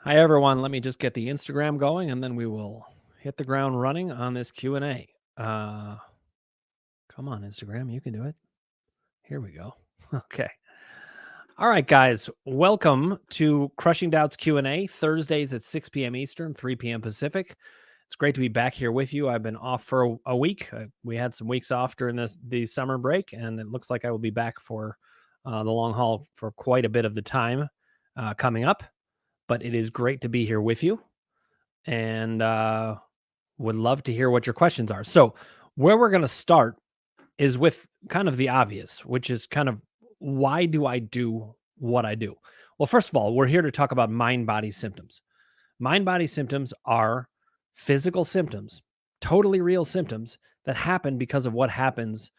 Hi, everyone. Let me just get the Instagram going, and then we will hit the ground running on this Q&A. Come on, Instagram. You can do it. Here we go. Okay. All right, guys. Welcome to Crushing Doubts Q&A, Thursdays at 6 p.m. Eastern, 3 p.m. Pacific. It's great to be back here with you. I've been off for a week. We had some weeks off during the summer break, and it looks like I will be back for the long haul for quite a bit of the time coming up. But it is great to be here with you, and would love to hear what your questions are. So where we're going to start is with kind of the obvious, which is kind of, why do I do what I do? Well, first of all, we're here to talk about mind-body symptoms. Mind-body symptoms are physical symptoms, totally real symptoms that happen because of what happens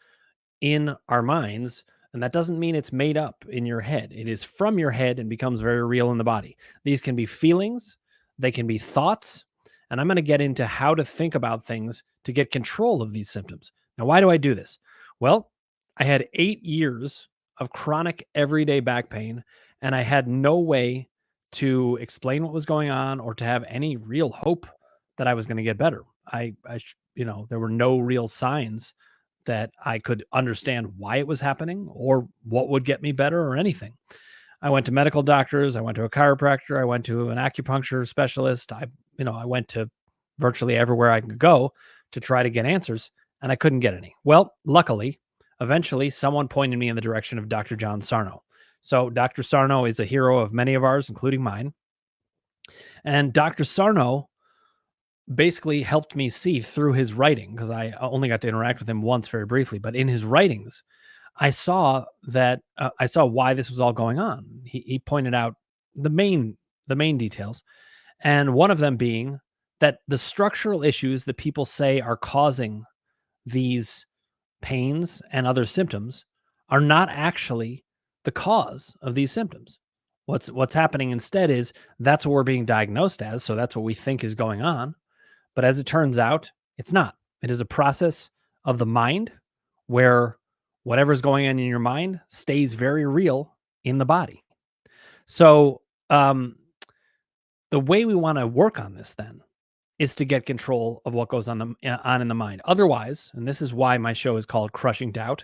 in our minds. And that doesn't mean it's made up in your head. It is from your head and becomes very real in the body. These can be feelings, they can be thoughts, and I'm going to get into how to think about things to get control of these symptoms. Now, why do I do this? Well, I had 8 years of chronic everyday back pain, and I had no way to explain what was going on or to have any real hope that I was going to get better. There were no real signs that I could understand why it was happening or what would get me better or anything. I went to medical doctors. I went to a chiropractor. I went to an acupuncture specialist. I went to virtually everywhere I could go to try to get answers, and I couldn't get any. Well, luckily, eventually someone pointed me in the direction of Dr. John Sarno. So Dr. Sarno is a hero of many of ours, including mine. And Dr. Sarno basically helped me see through his writing, because I only got to interact with him once very briefly, but in his writings, I saw why this was all going on. He pointed out the main details, and one of them being that the structural issues that people say are causing these pains and other symptoms are not actually the cause of these symptoms. What's happening instead is that's what we're being diagnosed as, so that's what we think is going on. But as it turns out, it's not. It is a process of the mind where whatever's going on in your mind stays very real in the body. So the way we want to work on this then is to get control of what goes on in the mind. Otherwise, and this is why my show is called Crushing Doubt,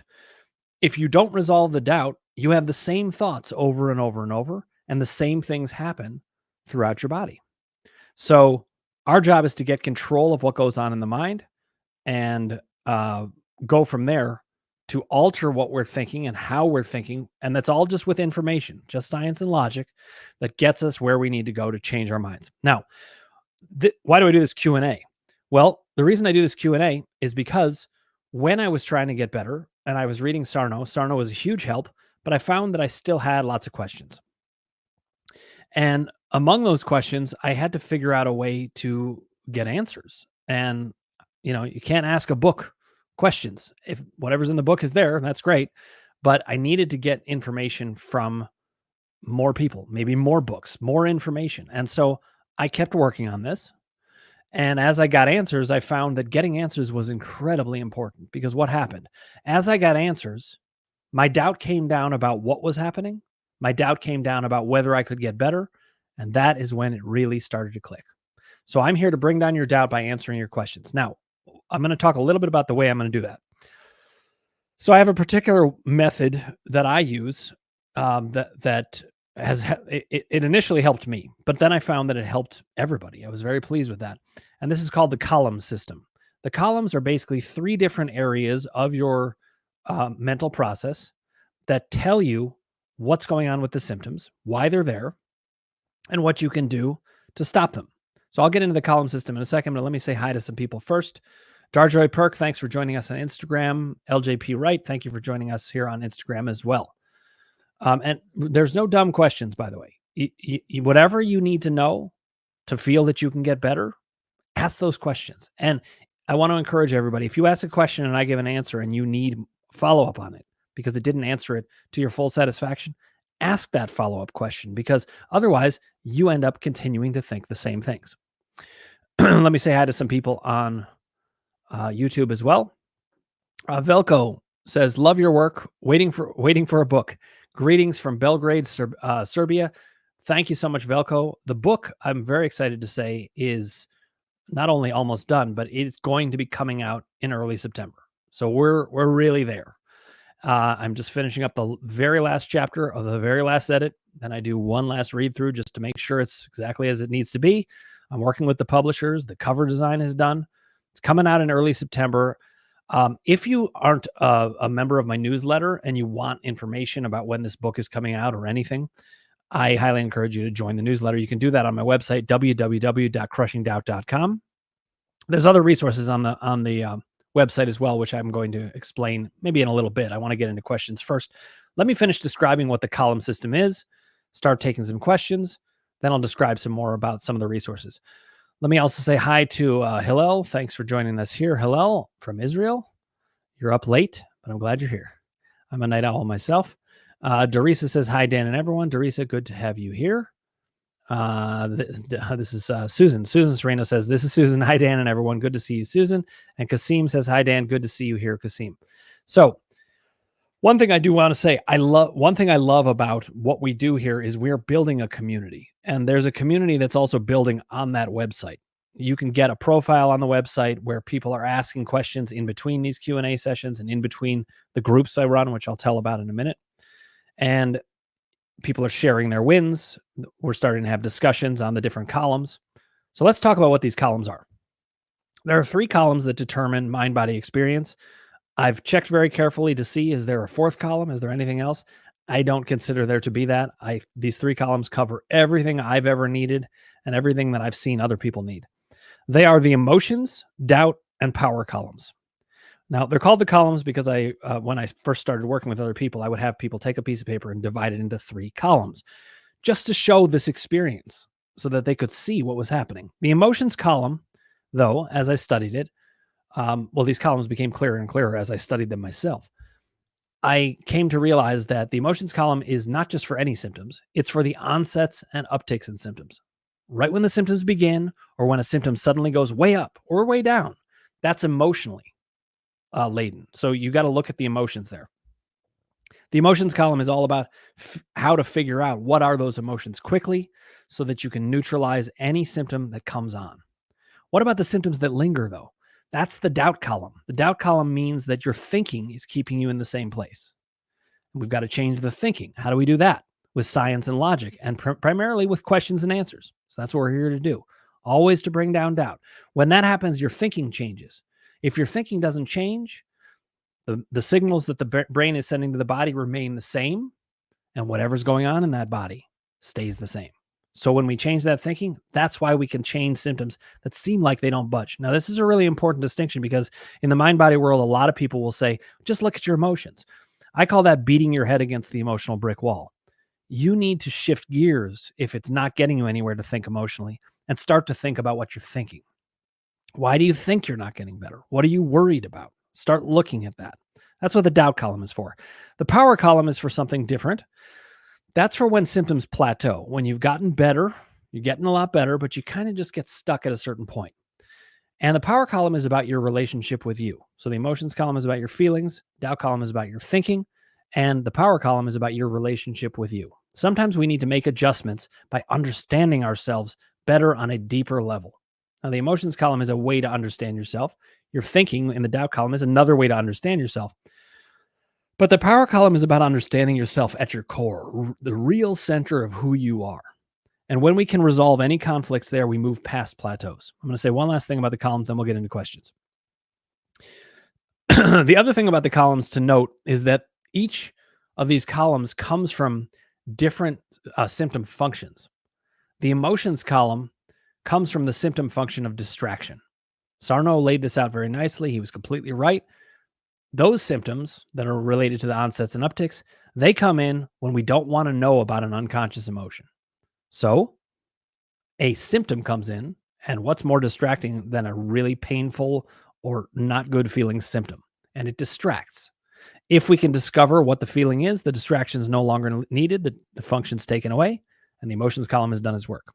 if you don't resolve the doubt, you have the same thoughts over and over and over, and the same things happen throughout your body. So our job is to get control of what goes on in the mind and go from there to alter what we're thinking and how we're thinking. And that's all just with information, just science and logic that gets us where we need to go to change our minds. Now, why do I do this Q&A? Well, the reason I do this Q&A is because when I was trying to get better and I was reading Sarno was a huge help, but I found that I still had lots of questions. And among those questions, I had to figure out a way to get answers. And, you can't ask a book questions. If whatever's in the book is there, that's great. But I needed to get information from more people, maybe more books, more information. And so I kept working on this. And as I got answers, I found that getting answers was incredibly important, because what happened? As I got answers, my doubt came down about what was happening. My doubt came down about whether I could get better. And that is when it really started to click. So I'm here to bring down your doubt by answering your questions. Now, I'm going to talk a little bit about the way I'm going to do that. So I have a particular method that I use that initially helped me, but then I found that it helped everybody. I was very pleased with that. And this is called the column system. The columns are basically 3 different areas of your mental process that tell you what's going on with the symptoms, why they're there, and what you can do to stop them. So I'll get into the column system in a second, but let me say hi to some people first. Darjoy Perk, thanks for joining us on Instagram. LJP Wright, thank you for joining us here on Instagram as well. And there's no dumb questions, by the way. Whatever you need to know to feel that you can get better, ask those questions. And I want to encourage everybody, if you ask a question and I give an answer and you need follow-up on it because it didn't answer it to your full satisfaction, ask that follow-up question, because otherwise you end up continuing to think the same things. Let me say hi to some people on YouTube as well. Velko says, love your work. Waiting for a book. Greetings from Belgrade, Serbia. Thank you so much, Velko. The book, I'm very excited to say, is not only almost done, but it's going to be coming out in early September. So we're really there. I'm just finishing up the very last chapter of the very last edit. Then I do one last read through just to make sure it's exactly as it needs to be. I'm working with the publishers. The cover design is done. It's coming out in early September. If you aren't a member of my newsletter and you want information about when this book is coming out or anything, I highly encourage you to join the newsletter. You can do that on my website, www.crushingdoubt.com. There's other resources on the website as well, which I'm going to explain maybe in a little bit. I want to get into questions first. Let me finish describing what the column system is, start taking some questions, then I'll describe some more about some of the resources. Let me also say hi to Hillel. Thanks for joining us here, Hillel from Israel. You're up late, but I'm glad you're here. I'm a night owl myself. Dorisa says, hi, Dan and everyone. Dorisa, good to have you here. This is Susan. Susan Sereno says, this is Susan. Hi, Dan and everyone. Good to see you, Susan. And Kasim says, hi, Dan. Good to see you here, Kasim. So one thing I do want to say, one thing I love about what we do here is we're building a community, and there's a community that's also building on that website. You can get a profile on the website where people are asking questions in between these Q&A sessions and in between the groups I run, which I'll tell about in a minute. And people are sharing their wins. We're starting to have discussions on the different columns. So let's talk about what these columns are. There are 3 columns that determine mind-body experience. I've checked very carefully to see, is there a 4th column? Is there anything else? I don't consider there to be that. These 3 columns cover everything I've ever needed and everything that I've seen other people need. They are the emotions, doubt, and power columns. Now, they're called the columns because when I first started working with other people, I would have people take a piece of paper and divide it into 3 columns just to show this experience so that they could see what was happening. The emotions column, though, as I studied it, these columns became clearer and clearer as I studied them myself. I came to realize that the emotions column is not just for any symptoms. It's for the onsets and upticks in symptoms. Right when the symptoms begin or when a symptom suddenly goes way up or way down, that's emotionally laden. So you got to look at the emotions there. The emotions column is all about how to figure out what are those emotions quickly so that you can neutralize any symptom that comes on. What about the symptoms that linger, though? That's the doubt column. The doubt column means that your thinking is keeping you in the same place. We've got to change the thinking. How do we do that? With science and logic, and primarily with questions and answers. So that's what we're here to do. Always to bring down doubt. When that happens, your thinking changes. If your thinking doesn't change, the signals that the brain is sending to the body remain the same, and whatever's going on in that body stays the same. So when we change that thinking, that's why we can change symptoms that seem like they don't budge. Now, this is a really important distinction because in the mind-body world, a lot of people will say, just look at your emotions. I call that beating your head against the emotional brick wall. You need to shift gears if it's not getting you anywhere to think emotionally and start to think about what you're thinking. Why do you think you're not getting better? What are you worried about? Start looking at that. That's what the doubt column is for. The power column is for something different. That's for when symptoms plateau. When you've gotten better, you're getting a lot better, but you kind of just get stuck at a certain point. And the power column is about your relationship with you. So the emotions column is about your feelings, doubt column is about your thinking, and the power column is about your relationship with you. Sometimes we need to make adjustments by understanding ourselves better on a deeper level. Now, the emotions column is a way to understand yourself. Your thinking in the doubt column is another way to understand yourself. But the power column is about understanding yourself at your core, the real center of who you are. And when we can resolve any conflicts there, we move past plateaus. I'm going to say one last thing about the columns, then we'll get into questions. The other thing about the columns to note is that each of these columns comes from different symptom functions. The emotions column comes from the symptom function of distraction. Sarno laid this out very nicely. He was completely right. Those symptoms that are related to the onsets and upticks, they come in when we don't want to know about an unconscious emotion. So a symptom comes in, and what's more distracting than a really painful or not good feeling symptom? And it distracts. If we can discover what the feeling is, the distraction is no longer needed, the function's taken away, and the emotions column has done its work.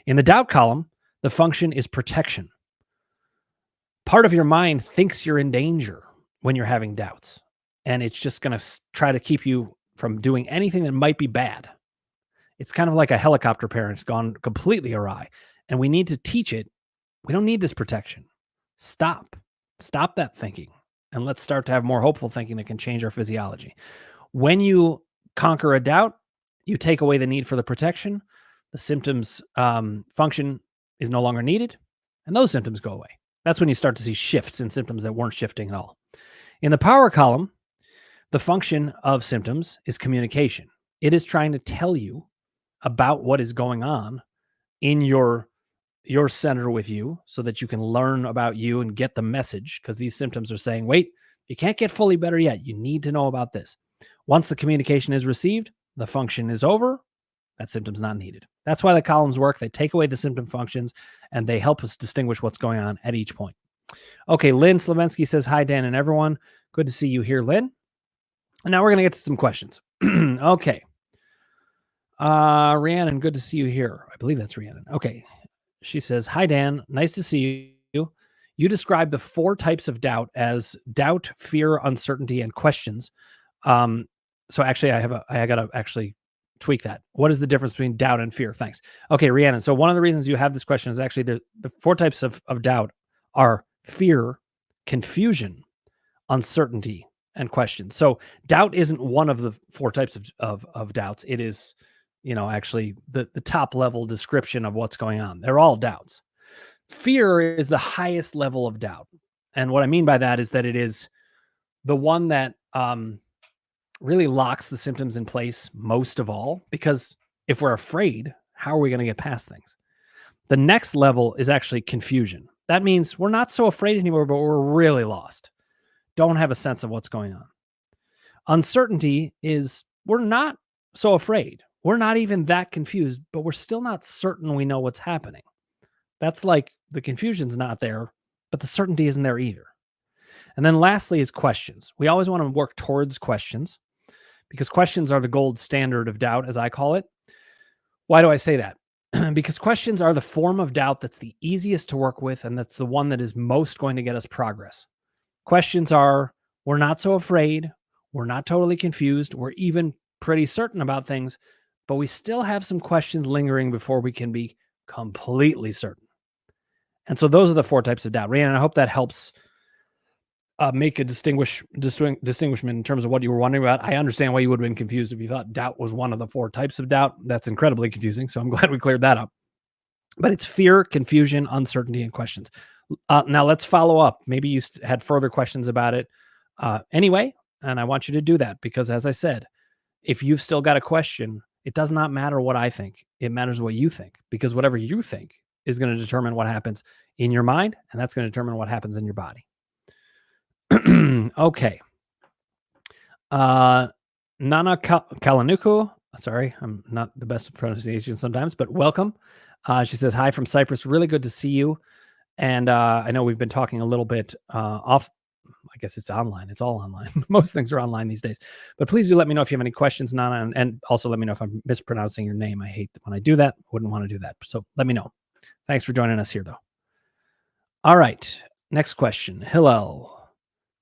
In the doubt column, the function is protection. Part of your mind thinks you're in danger when you're having doubts, and it's just going to try to keep you from doing anything that might be bad. It's kind of like a helicopter parent gone completely awry. And we need to teach it. We don't need this protection. Stop. Stop that thinking. And let's start to have more hopeful thinking that can change our physiology. When you conquer a doubt, you take away the need for the protection. The symptoms function is no longer needed, and those symptoms go away. That's when you start to see shifts in symptoms that weren't shifting at all. In the power column, the function of symptoms is communication. It is trying to tell you about what is going on in your center with you so that you can learn about you and get the message, because these symptoms are saying, wait, you can't get fully better yet. You need to know about this. Once the communication is received, the function is over. That symptom's not needed. That's why the columns work. They take away the symptom functions and they help us distinguish what's going on at each point. Okay, Lynn Slavensky says, hi, Dan and everyone. Good to see you here, Lynn. And now we're going to get to some questions. Okay. Rhiannon, good to see you here. I believe that's Rhiannon. Okay. She says, hi, Dan. Nice to see you. You described the 4 types of doubt as doubt, fear, uncertainty, and questions. So actually, I got to actually tweak that. What is the difference between doubt and fear? Thanks. Okay, Rhiannon. So one of the reasons you have this question is actually the 4 types of doubt are fear, confusion, uncertainty, and questions. So doubt isn't one of the 4 types of doubts. It is, actually the top level description of what's going on. They're all doubts. Fear is the highest level of doubt. And what I mean by that is that it is the one that really locks the symptoms in place most of all, because if we're afraid, how are we going to get past things? The next level is actually confusion. That means we're not so afraid anymore, but we're really lost. Don't have a sense of what's going on. Uncertainty is we're not so afraid. We're not even that confused, but we're still not certain we know what's happening. That's like the confusion's not there, but the certainty isn't there either. And then lastly is questions. We always want to work towards questions because questions are the gold standard of doubt, as I call it. Why do I say that? Because questions are the form of doubt that's the easiest to work with, and that's the one that is most going to get us progress. Questions are, we're not so afraid, we're not totally confused, we're even pretty certain about things, but we still have some questions lingering before we can be completely certain. And so those are the 4 types of doubt. Rhiannon, I hope that helps make a distinguishment in terms of what you were wondering about. I understand why you would have been confused if you thought doubt was one of the 4 types of doubt. That's incredibly confusing, so I'm glad we cleared that up. But it's fear, confusion, uncertainty, and questions. Now let's follow up. Maybe you had further questions about it anyway, and I want you to do that because, as I said, if you've still got a question, it does not matter what I think. It matters what you think, because whatever you think is going to determine what happens in your mind, and that's going to determine what happens in your body. Okay. Nana Kalanuku. Sorry, I'm not the best at pronunciation sometimes, but welcome. She says, hi from Cyprus. Really good to see you. And I know we've been talking a little bit off. I guess it's online. It's all online. Most things are online these days. But please do let me know if you have any questions, Nana, and also let me know if I'm mispronouncing your name. I hate when I do that. Wouldn't want to do that. So let me know. Thanks for joining us here, though. All right. Next question. Hillel.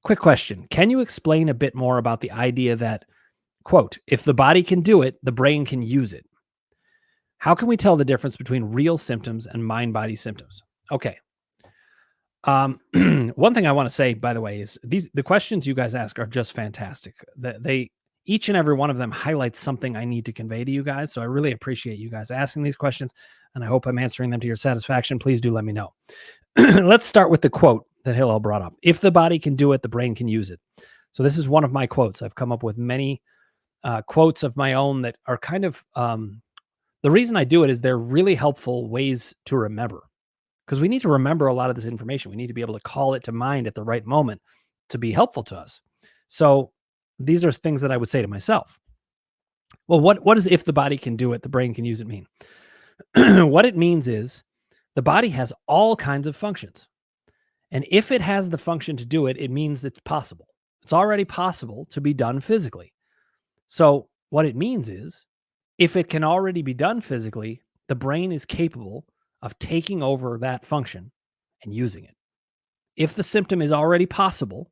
Quick question. Can you explain a bit more about the idea that, quote, if the body can do it, the brain can use it? How can we tell the difference between real symptoms and mind-body symptoms? Okay. One thing I want to say, by the way, is the questions you guys ask are just fantastic. They each and every one of them highlights something I need to convey to you guys. So I really appreciate you guys asking these questions, and I hope I'm answering them to your satisfaction. Please do let me know. Let's start with the quote that Hillel brought up. If the body can do it, the brain can use it. So this is one of my quotes. I've come up with many quotes of my own that are kind of the reason I do it is they're really helpful ways to remember. Because we need to remember a lot of this information. We need to be able to call it to mind at the right moment to be helpful to us. So these are things that I would say to myself. Well, what does if the body can do it, the brain can use it mean? What it means is the body has all kinds of functions. And if it has the function to do it, it means it's possible. It's already possible to be done physically. So what it means is if it can already be done physically, the brain is capable of taking over that function and using it. If the symptom is already possible,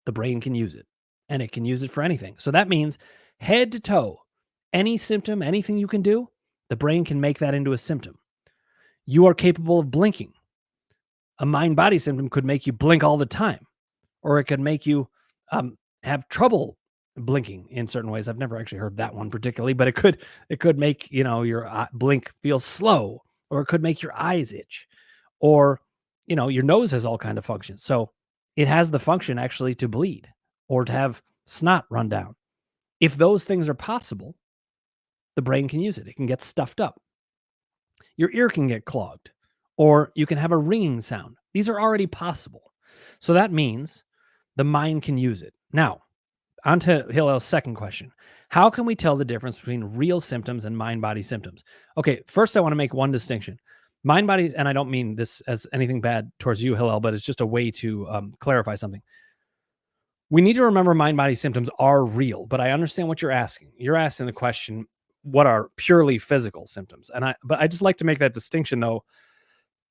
the brain can use it, and it can use it for anything. So that means head to toe, Any symptom, anything you can do, the brain can make that into a symptom. You are capable of blinking. A mind body symptom could make you blink all the time, or it could make you have trouble blinking in certain ways. I've never actually heard that one particularly, but it could make your blink feel slow, or it could make your eyes itch, or your nose has all kind of functions. So it has the function actually to bleed or to have snot run down. If those things are possible, the brain can use it. It can get stuffed up. Your ear can get clogged, or you can have a ringing sound. These are already possible. So that means the mind can use it. Now, on to Hillel's second question. How can we tell the difference between real symptoms and mind-body symptoms? Okay, first I want to make one distinction. Mind-body, and I don't mean this as anything bad towards you, Hillel, but it's just a way to clarify something. We need to remember mind-body symptoms are real, but I understand what you're asking. You're asking the question, what are purely physical symptoms? But I just like to make that distinction, though,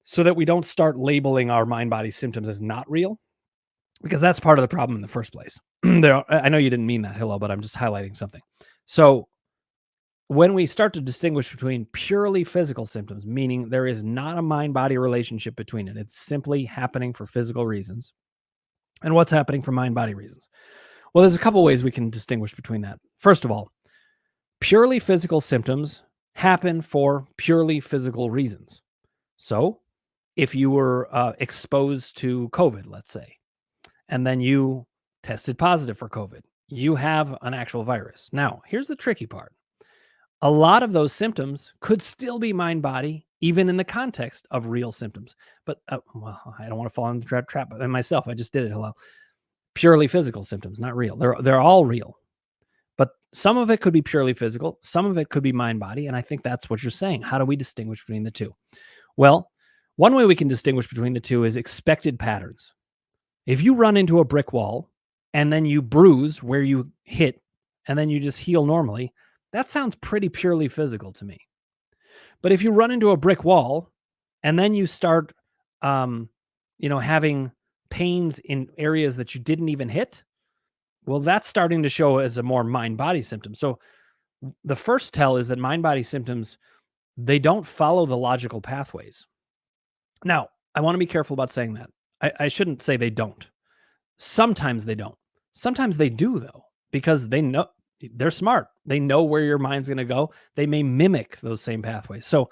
so that we don't start labeling our mind-body symptoms as not real, because that's part of the problem in the first place. I know you didn't mean that, Hillel, but I'm just highlighting something. So when we start to distinguish between purely physical symptoms, meaning there is not a mind-body relationship between it, it's simply happening for physical reasons, and what's happening for mind-body reasons. Well, there's a couple ways we can distinguish between that. First of all, purely physical symptoms happen for purely physical reasons. So if you were exposed to COVID, let's say, and then you tested positive for COVID, you have an actual virus. Now, here's the tricky part. A lot of those symptoms could still be mind-body, even in the context of real symptoms. But, well, I don't want to fall into the trap myself. I just did it, hello. Purely physical symptoms, not real. They're all real. But some of it could be purely physical. Some of it could be mind-body. And I think that's what you're saying. How do we distinguish between the two? Well, one way we can distinguish between the two is expected patterns. If you run into a brick wall and then you bruise where you hit and then you just heal normally, that sounds pretty purely physical to me. But if you run into a brick wall and then you start, having pains in areas that you didn't even hit, well, that's starting to show as a more mind-body symptom. So the first tell is that mind-body symptoms, they don't follow the logical pathways. Now, I want to be careful about saying that. I shouldn't say they don't. Sometimes they don't. Sometimes they do, though, because they know they're smart. They know where your mind's going to go. They may mimic those same pathways. So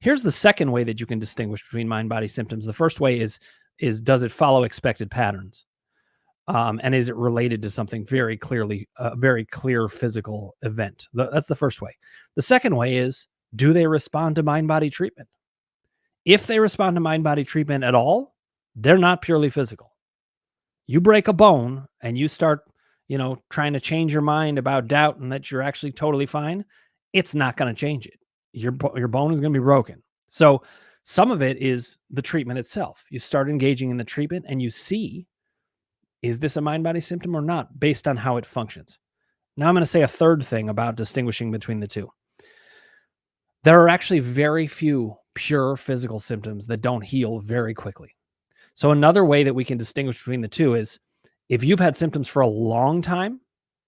here's the second way that you can distinguish between mind-body symptoms. The first way is does it follow expected patterns? And is it related to something very clearly, a very clear physical event? That's the first way. The second way is, do they respond to mind-body treatment? If they respond to mind-body treatment at all, they're not purely physical. You break a bone and you start, trying to change your mind about doubt and that you're actually totally fine, it's not going to change it. Your bone is going to be broken. So some of it is the treatment itself. You start engaging in the treatment and you see, is this a mind-body symptom or not, based on how it functions. Now I'm going to say a third thing about distinguishing between the two. There are actually very few pure physical symptoms that don't heal very quickly. So another way that we can distinguish between the two is if you've had symptoms for a long time,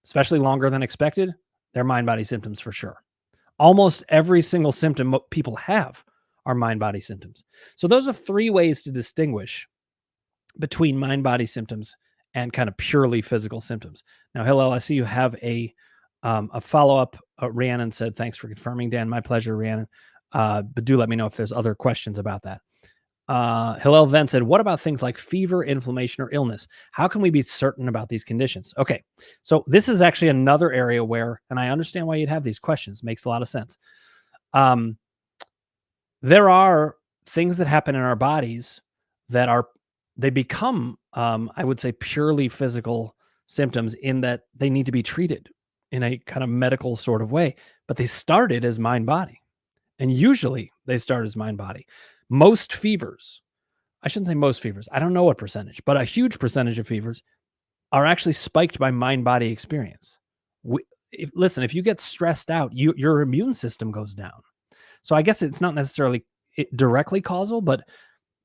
especially longer than expected, they're mind-body symptoms for sure. Almost every single symptom people have are mind-body symptoms. So those are three ways to distinguish between mind-body symptoms and kind of purely physical symptoms. Now, Hillel, I see you have a follow-up. Rhiannon said, thanks for confirming, Dan. My pleasure, Rhiannon. But do let me know if there's other questions about that. Hillel then said, what about things like fever, inflammation, or illness? How can we be certain about these conditions? Okay, so this is actually another area where, and I understand why you'd have these questions, makes a lot of sense. There are things that happen in our bodies that they become, I would say, purely physical symptoms in that they need to be treated in a kind of medical sort of way, but they started as mind-body. And usually they start as mind-body. Most fevers, I shouldn't say most fevers, I don't know what percentage, but a huge percentage of fevers are actually spiked by mind-body experience. Listen, if you get stressed out, your immune system goes down. So I guess it's not necessarily directly causal, but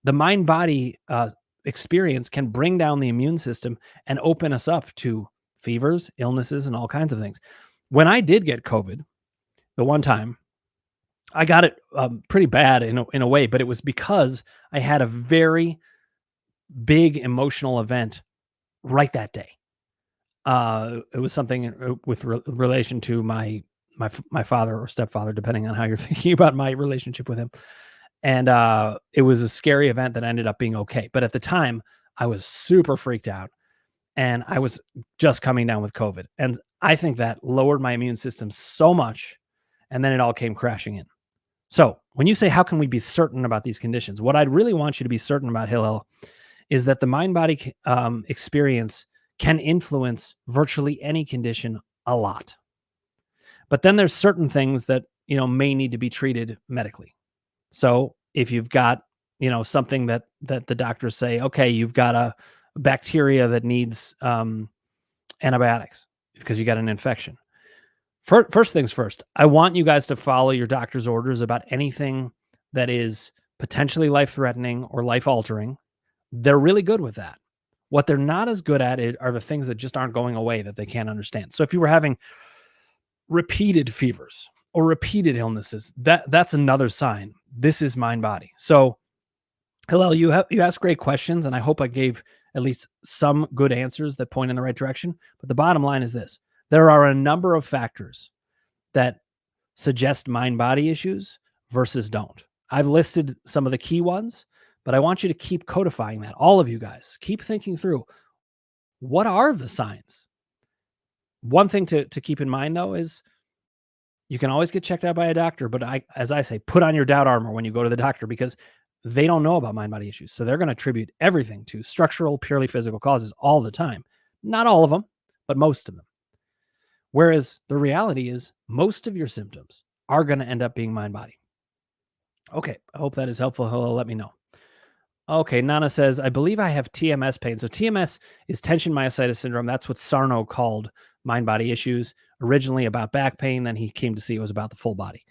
the mind-body experience can bring down the immune system and open us up to fevers, illnesses, and all kinds of things. When I did get COVID, the one time I got it pretty bad in a way, but it was because I had a very big emotional event right that day. It was something with relation to my father or stepfather, depending on how you're thinking about my relationship with him. And it was a scary event that ended up being okay. But at the time, I was super freaked out, and I was just coming down with COVID, and I think that lowered my immune system so much, and then it all came crashing in. So when you say, how can we be certain about these conditions? What I'd really want you to be certain about, Hillel, is that the mind body experience can influence virtually any condition a lot. But then there's certain things that, may need to be treated medically. So if you've got, something that the doctors say, okay, you've got a bacteria that needs antibiotics because you got an infection. First things first, I want you guys to follow your doctor's orders about anything that is potentially life-threatening or life-altering. They're really good with that. What they're not as good at are the things that just aren't going away that they can't understand. So if you were having repeated fevers or repeated illnesses, that's another sign. This is mind body. So Hillel, you asked great questions, and I hope I gave at least some good answers that point in the right direction. But the bottom line is this: there are a number of factors that suggest mind body issues versus don't. I've listed some of the key ones, but I want you to keep codifying that. All of you guys, keep thinking through, what are the signs? One thing to keep in mind, though, is you can always get checked out by a doctor, but as I say, put on your doubt armor when you go to the doctor, because they don't know about mind body issues. So they're going to attribute everything to structural, purely physical causes all the time. Not all of them, but most of them. Whereas the reality is most of your symptoms are going to end up being mind body. Okay, I hope that is helpful. Hello, let me know. Okay, Nana says, I believe I have TMS pain. So TMS is tension myositis syndrome. That's what Sarno called mind body issues, originally about back pain. Then he came to see it was about the full body.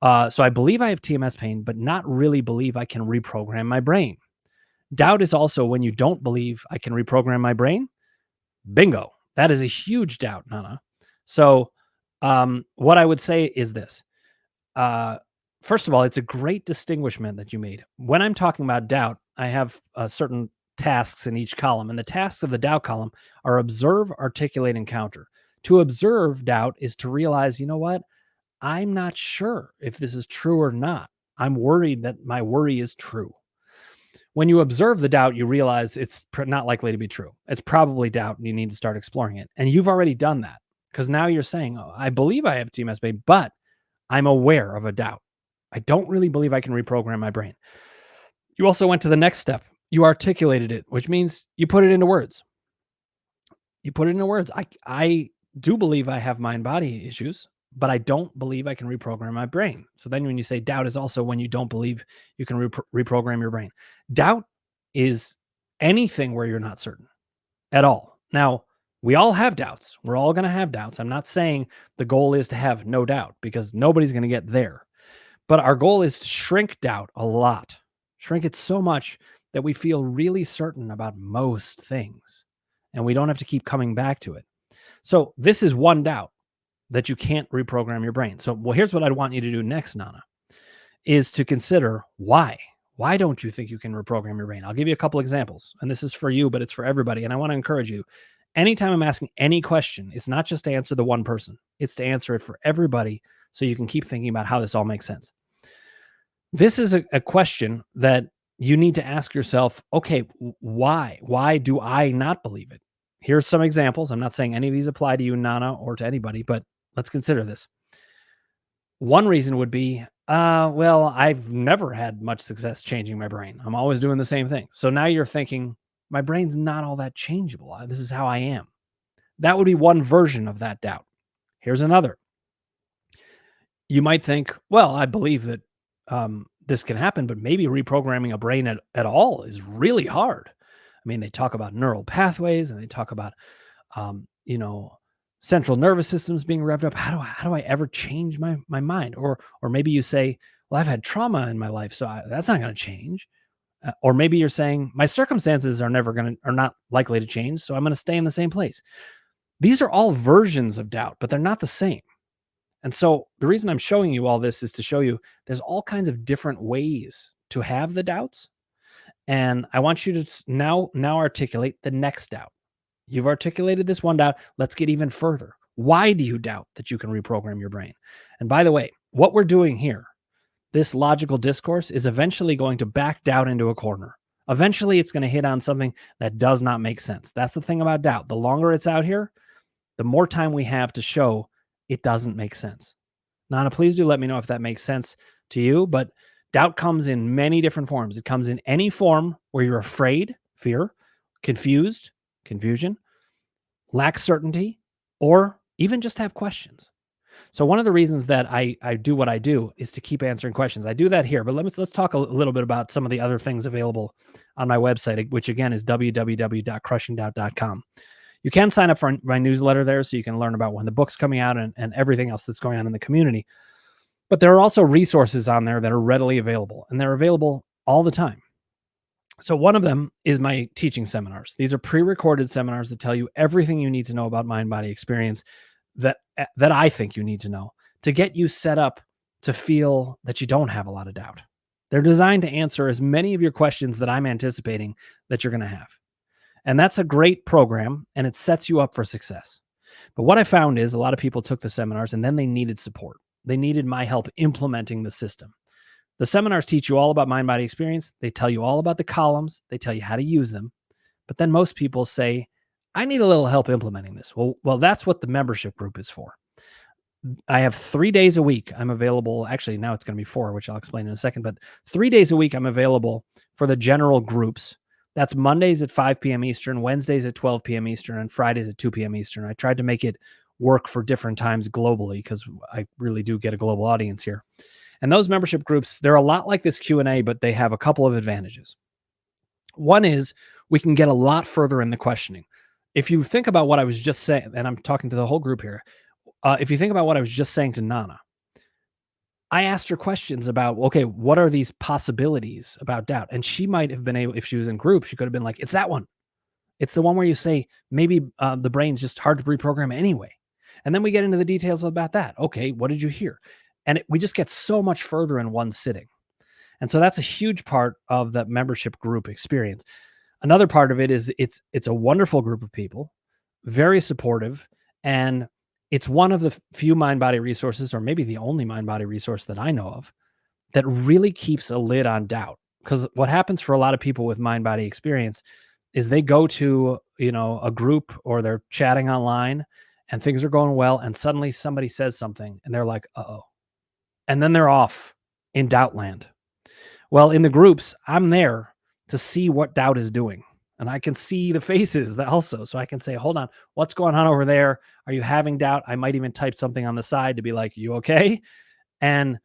So I believe I have TMS pain, but not really believe I can reprogram my brain. Doubt is also when you don't believe I can reprogram my brain. Bingo. That is a huge doubt, Nana. So what I would say is this. First of all, it's a great distinguishment that you made. When I'm talking about doubt, I have certain tasks in each column, and the tasks of the doubt column are observe, articulate, and counter. To observe doubt is to realize, you know what? I'm not sure if this is true or not. I'm worried that my worry is true. When you observe the doubt, you realize it's not likely to be true. It's probably doubt, and you need to start exploring it. And you've already done that, because now you're saying, oh, I believe I have TMS pain, but I'm aware of a doubt. I don't really believe I can reprogram my brain. You also went to the next step. You articulated it, which means you put it into words. You put it into words. I do believe I have mind-body issues, but I don't believe I can reprogram my brain. So then when you say doubt is also when you don't believe you can reprogram your brain. Doubt is anything where you're not certain at all. Now, we all have doubts. We're all going to have doubts. I'm not saying the goal is to have no doubt, because nobody's going to get there. But our goal is to shrink doubt a lot. Shrink it so much that we feel really certain about most things, and we don't have to keep coming back to it. So this is one doubt, that you can't reprogram your brain. So, well, here's what I'd want you to do next, Nana, is to consider why. Why don't you think you can reprogram your brain? I'll give you a couple examples, and this is for you, but it's for everybody. And I want to encourage you. Anytime I'm asking any question, it's not just to answer the one person. It's to answer it for everybody, so you can keep thinking about how this all makes sense. This is a question that you need to ask yourself, okay, why? Why do I not believe it? Here's some examples. I'm not saying any of these apply to you, Nana, or to anybody, but let's consider this. One reason would be, well, I've never had much success changing my brain. I'm always doing the same thing. So now you're thinking, my brain's not all that changeable. This is how I am. That would be one version of that doubt. Here's another. You might think, well, I believe that this can happen, but maybe reprogramming a brain at all is really hard. I mean, they talk about neural pathways, and they talk about, central nervous systems being revved up. How do I ever change my mind? Or maybe you say, well, I've had trauma in my life, so that's not going to change. Or maybe you're saying my circumstances are not likely to change, so I'm going to stay in the same place. These are all versions of doubt, but they're not the same. And so the reason I'm showing you all this is to show you there's all kinds of different ways to have the doubts. And I want you to now articulate the next doubt. You've articulated this one doubt. Let's get even further. Why do you doubt that you can reprogram your brain? And by the way, what we're doing here, this logical discourse, is eventually going to back doubt into a corner. Eventually, it's going to hit on something that does not make sense. That's the thing about doubt. The longer it's out here, the more time we have to show it doesn't make sense. Nana, please do let me know if that makes sense to you. But doubt comes in many different forms. It comes in any form where you're afraid, fear, confused, confusion, lack certainty, or even just have questions. So one of the reasons that I do what I do is to keep answering questions. I do that here, but let's talk a little bit about some of the other things available on my website, which again is www.crushingdoubt.com. You can sign up for my newsletter there so you can learn about when the book's coming out and everything else that's going on in the community. But there are also resources on there that are readily available, and they're available all the time. So one of them is my teaching seminars. These are pre-recorded seminars that tell you everything you need to know about mind-body experience that I think you need to know to get you set up to feel that you don't have a lot of doubt. They're designed to answer as many of your questions that I'm anticipating that you're going to have. And that's a great program, and it sets you up for success. But what I found is a lot of people took the seminars and then they needed support. They needed my help implementing the system. The seminars teach you all about mind-body experience. They tell you all about the columns. They tell you how to use them. But then most people say, I need a little help implementing this. Well, that's what the membership group is for. I have 3 days a week. I'm available. Actually, now it's going to be 4, which I'll explain in a second. But 3 days a week, I'm available for the general groups. That's Mondays at 5 p.m. Eastern, Wednesdays at 12 p.m. Eastern, and Fridays at 2 p.m. Eastern. I tried to make it work for different times globally because I really do get a global audience here. And those membership groups, they're a lot like this Q&A, but they have a couple of advantages. One is we can get a lot further in the questioning. If you think about what I was just saying, and I'm talking to the whole group here, if you think about what I was just saying to Nana, I asked her questions about, okay, what are these possibilities about doubt? And she might have been able, if she was in group, she could have been like, it's that one. It's the one where you say, maybe the brain's just hard to reprogram anyway. And then we get into the details about that. Okay, what did you hear? And we just get so much further in one sitting. And so that's a huge part of the membership group experience. Another part of it is it's a wonderful group of people, very supportive, and it's one of the few mind-body resources, or maybe the only mind-body resource that I know of, that really keeps a lid on doubt. Because what happens for a lot of people with mind-body experience is they go to, a group or they're chatting online and things are going well, and suddenly somebody says something and they're like, uh-oh. And then they're off in doubt land. Well, in the groups, I'm there to see what doubt is doing. And I can see the faces also. So I can say, hold on, what's going on over there? Are you having doubt? I might even type something on the side to be like, you okay? And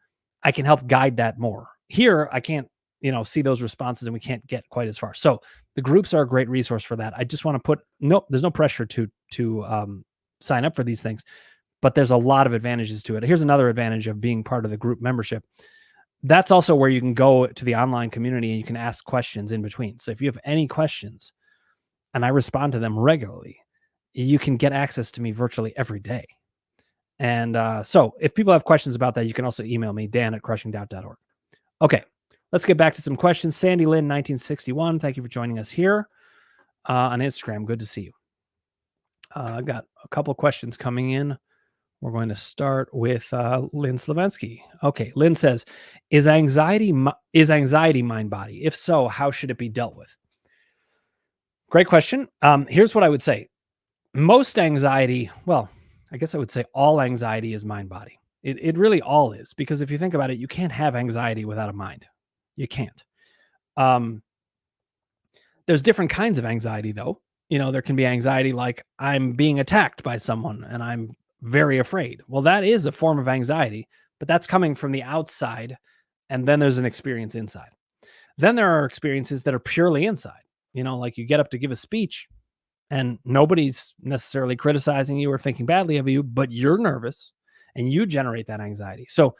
I can help guide that more. Here, I can't, see those responses and we can't get quite as far. So the groups are a great resource for that. I just want to there's no pressure to sign up for these things, but there's a lot of advantages to it. Here's another advantage of being part of the group membership. That's also where you can go to the online community and you can ask questions in between. So if you have any questions and I respond to them regularly, you can get access to me virtually every day. And so if people have questions about that, you can also email me, dan@crushingdoubt.org. Okay, let's get back to some questions. Sandy Lynn, 1961, thank you for joining us here on Instagram. Good to see you. I've got a couple questions coming in. We're going to start with Lynn Slavensky. Okay, Lynn says, is anxiety mind-body? If so, how should it be dealt with? Great question. Here's what I would say. Most anxiety, well, I guess I would say all anxiety is mind-body. It really all is, because if you think about it, you can't have anxiety without a mind. You can't. There's different kinds of anxiety, though. There can be anxiety like I'm being attacked by someone and I'm very afraid. Well, that is a form of anxiety, but that's coming from the outside. And then there's an experience inside. Then there are experiences that are purely inside. Like you get up to give a speech and nobody's necessarily criticizing you or thinking badly of you, but you're nervous and you generate that anxiety. So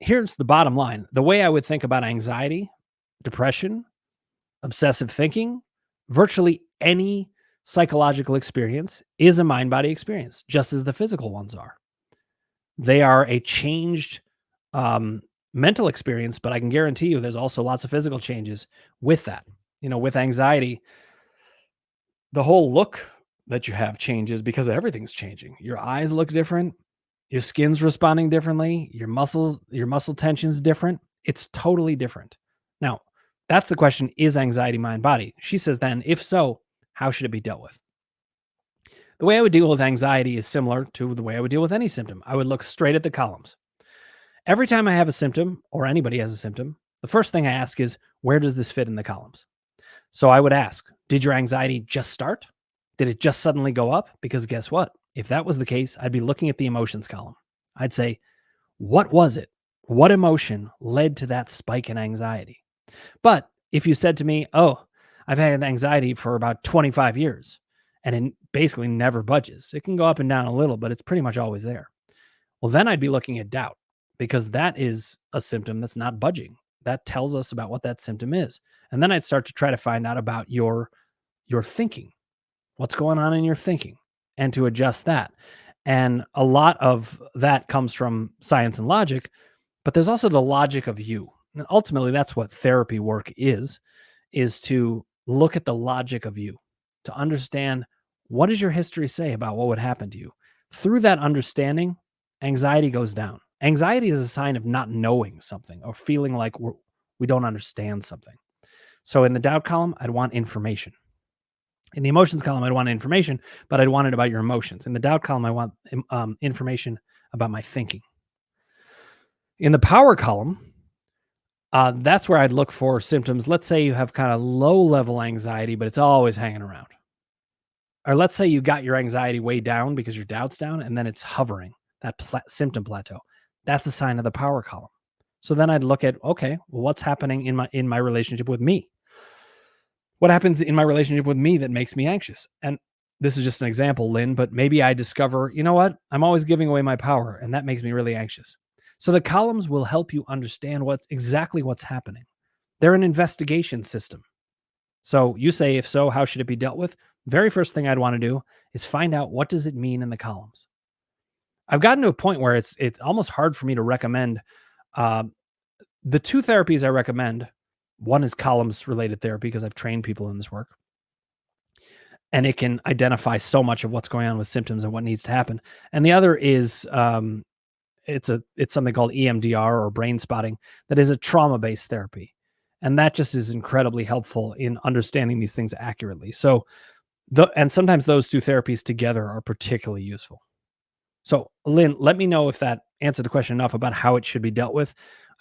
here's the bottom line. The way I would think about anxiety, depression, obsessive thinking, virtually any psychological experience is a mind-body experience, just as the physical ones are. They are a changed mental experience, but I can guarantee you there's also lots of physical changes with that. With anxiety, the whole look that you have changes because everything's changing. Your eyes look different, your skin's responding differently, your muscle tension's different. It's totally different. Now, that's the question, is anxiety mind body? She says then, if so, how should it be dealt with? The way I would deal with anxiety is similar to the way I would deal with any symptom. I would look straight at the columns. Every time I have a symptom or anybody has a symptom, the first thing I ask is, where does this fit in the columns? So I would ask, did your anxiety just start? Did it just suddenly go up? Because guess what? If that was the case, I'd be looking at the emotions column. I'd say, what was it? What emotion led to that spike in anxiety? But if you said to me, oh, I've had anxiety for about 25 years and it basically never budges. It can go up and down a little, but it's pretty much always there. Well, then I'd be looking at doubt, because that is a symptom that's not budging. That tells us about what that symptom is. And then I'd start to try to find out about your thinking, what's going on in your thinking, and to adjust that. And a lot of that comes from science and logic, but there's also the logic of you. And ultimately, that's what therapy work is to look at the logic of you, to understand, what does your history say about what would happen to you? Through that understanding, anxiety goes down. Anxiety is a sign of not knowing something or feeling like we don't understand something. So in the doubt column, I'd want information. In the emotions column, I'd want information, but I'd want it about your emotions. In the doubt column, I want information about my thinking. In the power column, that's where I'd look for symptoms. Let's say you have kind of low-level anxiety, but it's always hanging around. Or let's say you got your anxiety way down because your doubt's down, and then it's hovering, that symptom plateau. That's a sign of the power column. So then I'd look at, okay, well, what's happening in my relationship with me? What happens in my relationship with me that makes me anxious? And this is just an example, Lynn, but maybe I discover, you know what? I'm always giving away my power, and that makes me really anxious. So the columns will help you understand exactly what's happening. They're an investigation system. So you say, if so, how should it be dealt with? Very first thing I'd want to do is find out, what does it mean in the columns? I've gotten to a point where it's almost hard for me to recommend. The two therapies I recommend, one is columns related therapy, because I've trained people in this work, and it can identify so much of what's going on with symptoms and what needs to happen. And the other is it's something called EMDR, or brain spotting, that is a trauma-based therapy. And that just is incredibly helpful in understanding these things accurately. So and sometimes those two therapies together are particularly useful. So Lynn, let me know if that answered the question enough about how it should be dealt with.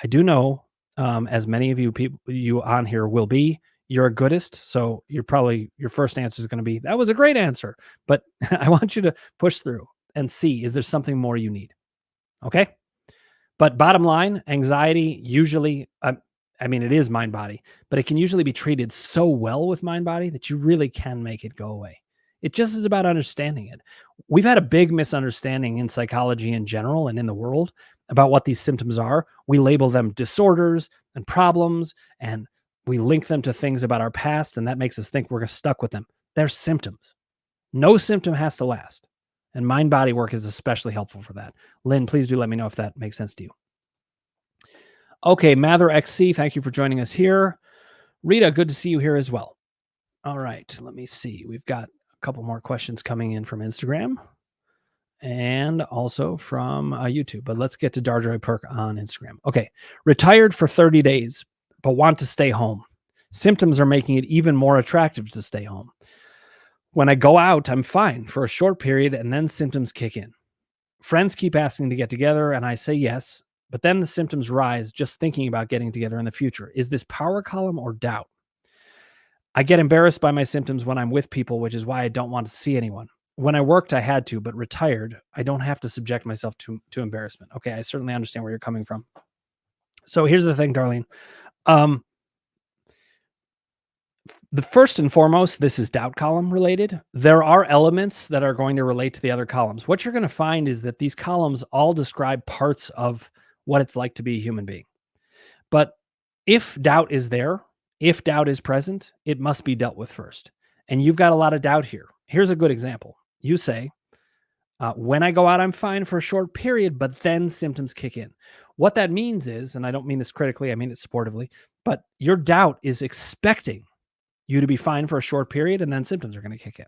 I do know, as many of you on here will be, you're a goodist. So your first answer is going to be, that was a great answer. But I want you to push through and see, is there something more you need? Okay. But bottom line, anxiety usually, it is mind body, but it can usually be treated so well with mind body that you really can make it go away. It just is about understanding it. We've had a big misunderstanding in psychology in general and in the world about what these symptoms are. We label them disorders and problems, and we link them to things about our past, and that makes us think we're stuck with them. They're symptoms. No symptom has to last. And mind-body work is especially helpful for that. Lynn, please do let me know if that makes sense to you. Okay, Mather XC, thank you for joining us here. Rita, good to see you here as well. All right, let me see. We've got a couple more questions coming in from Instagram and also from YouTube, but let's get to Darjoy Perk on Instagram. Okay, retired for 30 days, but want to stay home. Symptoms are making it even more attractive to stay home. When I go out, I'm fine for a short period, and then symptoms kick in. Friends keep asking to get together, and I say yes, but then the symptoms rise just thinking about getting together in the future. Is this power column or doubt? I get embarrassed by my symptoms when I'm with people, which is why I don't want to see anyone. When I worked, I had to, but retired, I don't have to subject myself to embarrassment. Okay, I certainly understand where you're coming from. So here's the thing, Darlene. The first and foremost, this is doubt column related. There are elements that are going to relate to the other columns. What you're going to find is that these columns all describe parts of what it's like to be a human being. But if doubt is there, if doubt is present, it must be dealt with first. And you've got a lot of doubt here. Here's a good example. You say, When I go out, I'm fine for a short period, but then symptoms kick in. What that means is, and I don't mean this critically, I mean it sportively, but your doubt is expecting you to be fine for a short period and then symptoms are going to kick in.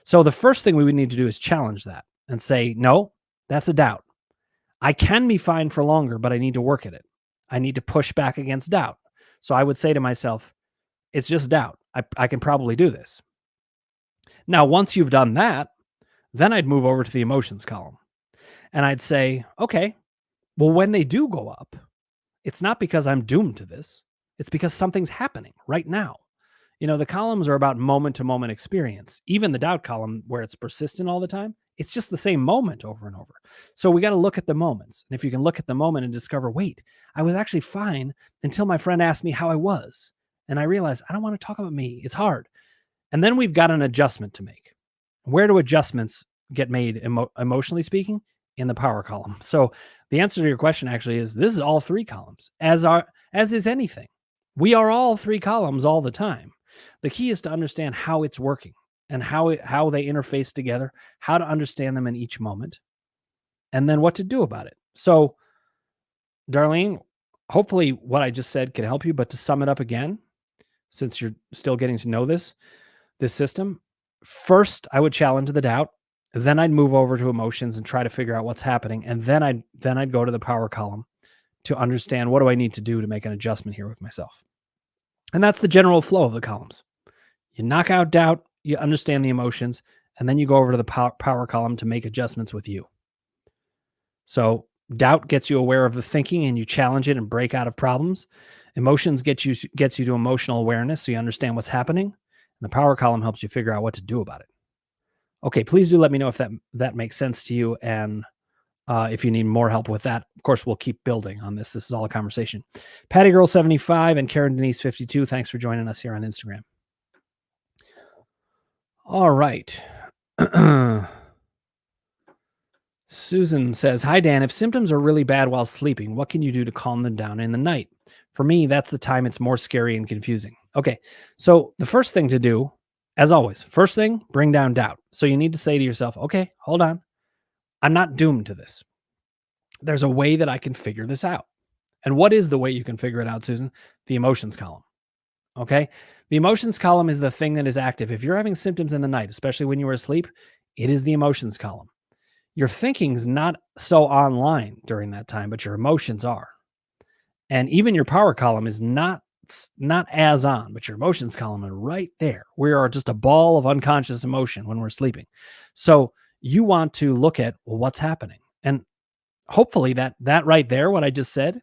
So the first thing we would need to do is challenge that and say, no, that's a doubt. I can be fine for longer, but I need to work at it. I need to push back against doubt. So I would say to myself, it's just doubt. I can probably do this. Now, once you've done that, then I'd move over to the emotions column and I'd say, okay, well, when they do go up, it's not because I'm doomed to this. It's because something's happening right now. The columns are about moment to moment experience. Even the doubt column, where it's persistent all the time, it's just the same moment over and over. So we got to look at the moments. And if you can look at the moment and discover, wait, I was actually fine until my friend asked me how I was. And I realized I don't want to talk about me. It's hard. And then we've got an adjustment to make. Where do adjustments get made emotionally speaking? In the power column. So the answer to your question actually is this is all three columns, as is anything. We are all three columns all the time. The key is to understand how it's working and how they interface together, how to understand them in each moment, and then what to do about it. So, Darlene, hopefully what I just said can help you, but to sum it up again, since you're still getting to know this system, first I would challenge the doubt. Then I'd move over to emotions and try to figure out what's happening. And then I'd go to the power column to understand what do I need to do to make an adjustment here with myself. And that's the general flow of the columns. You knock out doubt, you understand the emotions, and then you go over to the power column to make adjustments with you. So doubt gets you aware of the thinking and you challenge it and break out of problems. Emotions gets you to emotional awareness so you understand what's happening. And the power column helps you figure out what to do about it. Okay, please do let me know if that makes sense to you. And if you need more help with that, of course, we'll keep building on this. This is all a conversation. Patty Girl 75 and Karen Denise 52. Thanks for joining us here on Instagram. All right. Susan says, hi, Dan. If symptoms are really bad while sleeping, what can you do to calm them down in the night? For me, that's the time it's more scary and confusing. Okay, so the first thing to do, as always, first thing, bring down doubt. So you need to say to yourself, okay, hold on. I'm not doomed to this. There's a way that I can figure this out. And what is the way you can figure it out, Susan? The emotions column. Okay? The emotions column is the thing that is active. If you're having symptoms in the night, especially when you were asleep, it is the emotions column. Your thinking's not so online during that time, but your emotions are. And even your power column is not as on, but your emotions column is right there. We are just a ball of unconscious emotion when we're sleeping. So you want to look at, well, what's happening? And hopefully that right there, what I just said,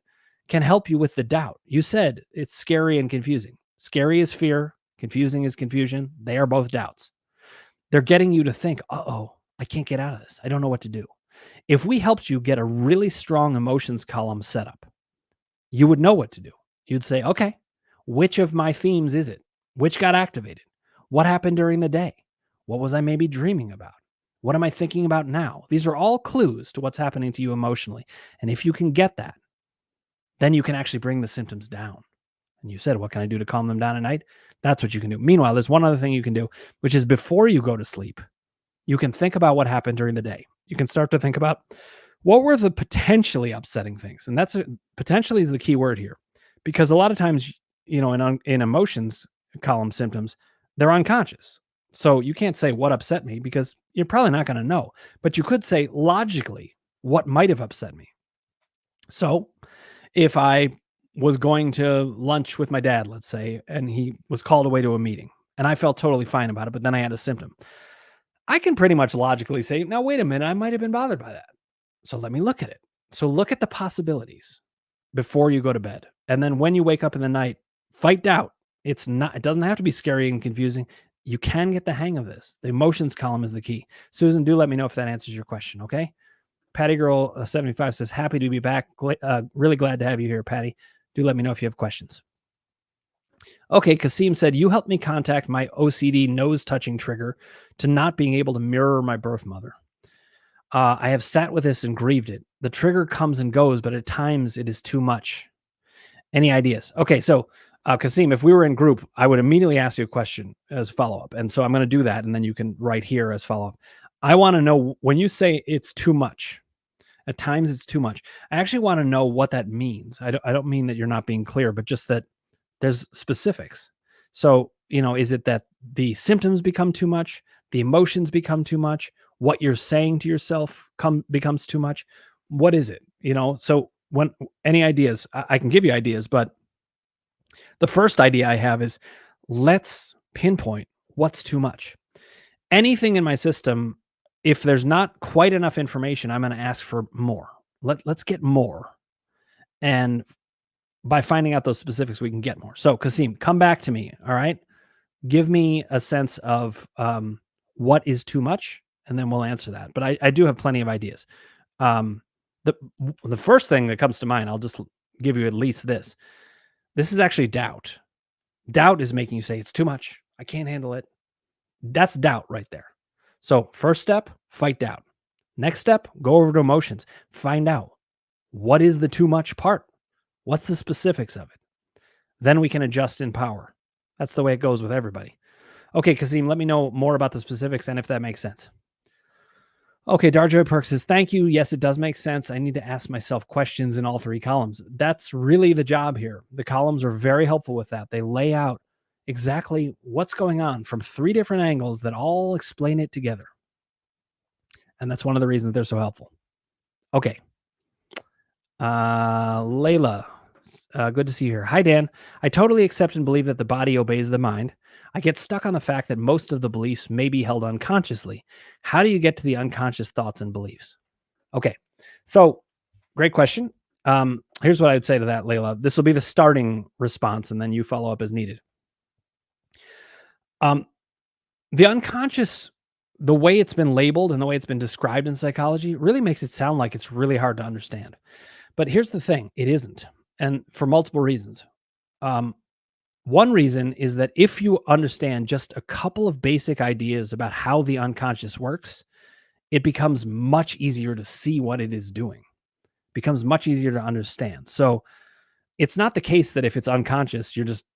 can help you with the doubt. You said it's scary and confusing. Scary is fear. Confusing is confusion. They are both doubts. They're getting you to think, uh-oh, I can't get out of this. I don't know what to do. If we helped you get a really strong emotions column set up, you would know what to do. You'd say, okay, which of my themes is it? Which got activated? What happened during the day? What was I maybe dreaming about? What am I thinking about now? These are all clues to what's happening to you emotionally. And if you can get that, then you can actually bring the symptoms down. And you said, what can I do to calm them down at night? That's what you can do. Meanwhile, there's one other thing you can do, which is before you go to sleep, you can think about what happened during the day. You can start to think about what were the potentially upsetting things. And potentially is the key word here, because a lot of times, in emotions column symptoms, they're unconscious. So you can't say what upset me because you're probably not going to know, but you could say logically what might have upset me. So if I was going to lunch with my dad, let's say, and he was called away to a meeting and I felt totally fine about it, but then I had a symptom, I can pretty much logically say, now, wait a minute, I might have been bothered by that. So let me look at it. So look at the possibilities before you go to bed. And then when you wake up in the night, fight doubt. It doesn't have to be scary and confusing. You can get the hang of this. The emotions column is the key. Susan, do let me know if that answers your question, okay? Patty Girl 75 says, happy to be back. Really glad to have you here, Patty. Do let me know if you have questions. Okay, Kasim said, you helped me contact my OCD nose-touching trigger to not being able to mirror my birth mother. I have sat with this and grieved it. The trigger comes and goes, but at times it is too much. Any ideas? Okay, so Kasim, if we were in group, I would immediately ask you a question as follow-up. And so I'm going to do that, and then you can write here as follow-up. I want to know when you say it's too much. At times it's too much. I actually want to know what that means. I don't mean that you're not being clear, but just that there's specifics. So, is it that the symptoms become too much, the emotions become too much, what you're saying to yourself becomes too much? What is it? So when any ideas, I can give you ideas, but the first idea I have is let's pinpoint what's too much. Anything in my system, if there's not quite enough information, I'm going to ask for more. Let's get more. And by finding out those specifics, we can get more. So, Kasim, come back to me. All right. Give me a sense of what is too much, and then we'll answer that. But I do have plenty of ideas. Um, the first thing that comes to mind, I'll just give you at least this. This is actually doubt. Doubt is making you say, it's too much. I can't handle it. That's doubt right there. So first step, fight doubt. Next step, go over to emotions. Find out what is the too much part. What's the specifics of it? Then we can adjust in power. That's the way it goes with everybody. Okay, Kasim, let me know more about the specifics and if that makes sense. Okay, Darjoy Perk says, thank you. Yes, it does make sense. I need to ask myself questions in all three columns. That's really the job here. The columns are very helpful with that. They lay out exactly what's going on from three different angles that all explain it together. And that's one of the reasons they're so helpful. Okay. Layla, good to see you here. Hi, Dan. I totally accept and believe that the body obeys the mind. I get stuck on the fact that most of the beliefs may be held unconsciously. How do you get to the unconscious thoughts and beliefs? Okay. So great question. Here's what I would say to that, Layla. This will be the starting response, and then you follow up as needed. The unconscious, the way it's been labeled and the way it's been described in psychology really makes it sound like it's really hard to understand. But here's the thing, it isn't. And for multiple reasons. One reason is that if you understand just a couple of basic ideas about how the unconscious works, it becomes much easier to see what it is doing. It becomes much easier to understand. So it's not the case that if it's unconscious, you're just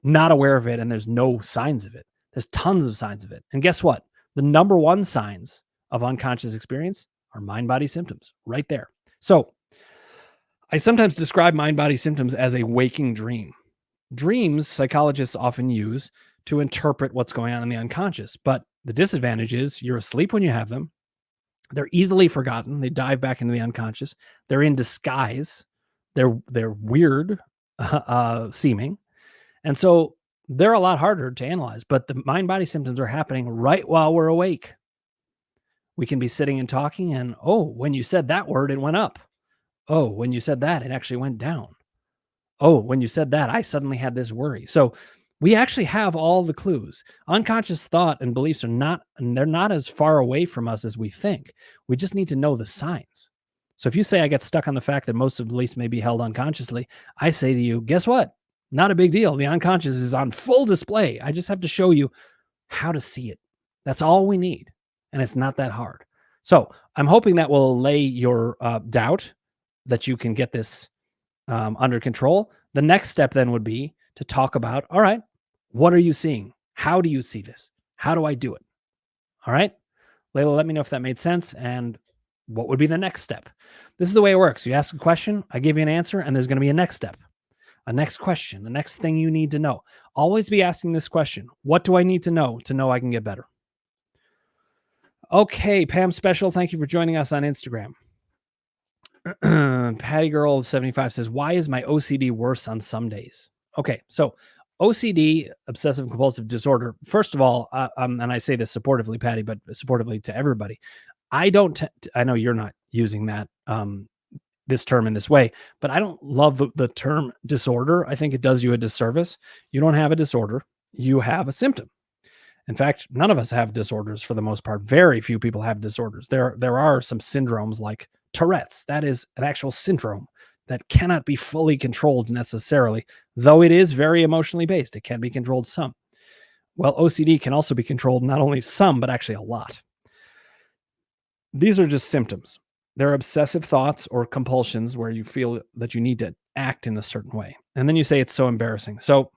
not aware of it and there's no signs of it. There's tons of signs of it. And guess what? The number one signs of unconscious experience are mind-body symptoms right there. So I sometimes describe mind-body symptoms as a waking dream. Dreams, psychologists often use to interpret what's going on in the unconscious. But the disadvantage is you're asleep when you have them. They're easily forgotten. They dive back into the unconscious. They're in disguise. They're weird seeming. And so they're a lot harder to analyze. But the mind-body symptoms are happening right while we're awake. We can be sitting and talking and, oh, when you said that word, it went up. Oh, when you said that, it actually went down. Oh, when you said that, I suddenly had this worry. So we actually have all the clues. Unconscious thought and beliefs they're not as far away from us as we think. We just need to know the signs. So if you say I get stuck on the fact that most of the beliefs may be held unconsciously, I say to you, guess what? Not a big deal. The unconscious is on full display. I just have to show you how to see it. That's all we need. And it's not that hard. So I'm hoping that will allay your doubt that you can get this under control. The next step then would be to talk about, all right, what are you seeing? How do you see this? How do I do it? All right. Layla, let me know if that made sense and what would be the next step. This is the way it works. You ask a question, I give you an answer, and there's going to be a next step, a next question, the next thing you need to know. Always be asking this question. What do I need to know I can get better? Okay, Pam Special, thank you for joining us on Instagram. Patty Girl 75 says, why is my OCD worse on some days? Okay, so OCD, obsessive compulsive disorder, first of all, and I say this supportively, Patty, but supportively to everybody, I know you're not using that, this term in this way, but I don't love the term disorder. I think it does you a disservice. You don't have a disorder. You have a symptom. In fact, none of us have disorders for the most part. Very few people have disorders. There are some syndromes like Tourette's. That is an actual syndrome that cannot be fully controlled necessarily, though it is very emotionally based. It can be controlled some. Well, OCD can also be controlled not only some, but actually a lot. These are just symptoms. They're obsessive thoughts or compulsions where you feel that you need to act in a certain way. And then you say it's so embarrassing. So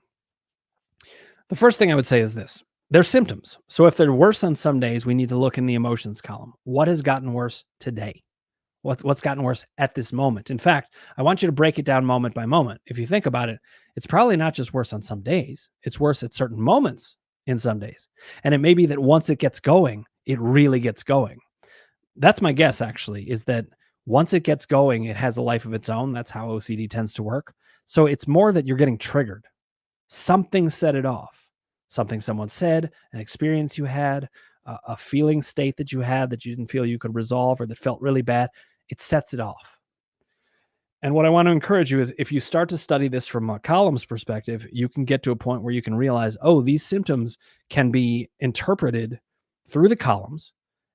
the first thing I would say is this. they're symptoms. So if they're worse on some days, we need to look in the emotions column. What has gotten worse today? What's gotten worse at this moment? In fact, I want you to break it down moment by moment. If you think about it, it's probably not just worse on some days. It's worse at certain moments in some days. And it may be that once it gets going, it really gets going. That's my guess, actually, is that once it gets going, it has a life of its own. That's how OCD tends to work. So it's more that you're getting triggered. Something set it off. Something someone said, an experience you had, a feeling state that you had that you didn't feel you could resolve or that felt really bad. It sets it off. And what I want to encourage you is if you start to study this from a columns perspective, you can get to a point where you can realize, oh, these symptoms can be interpreted through the columns.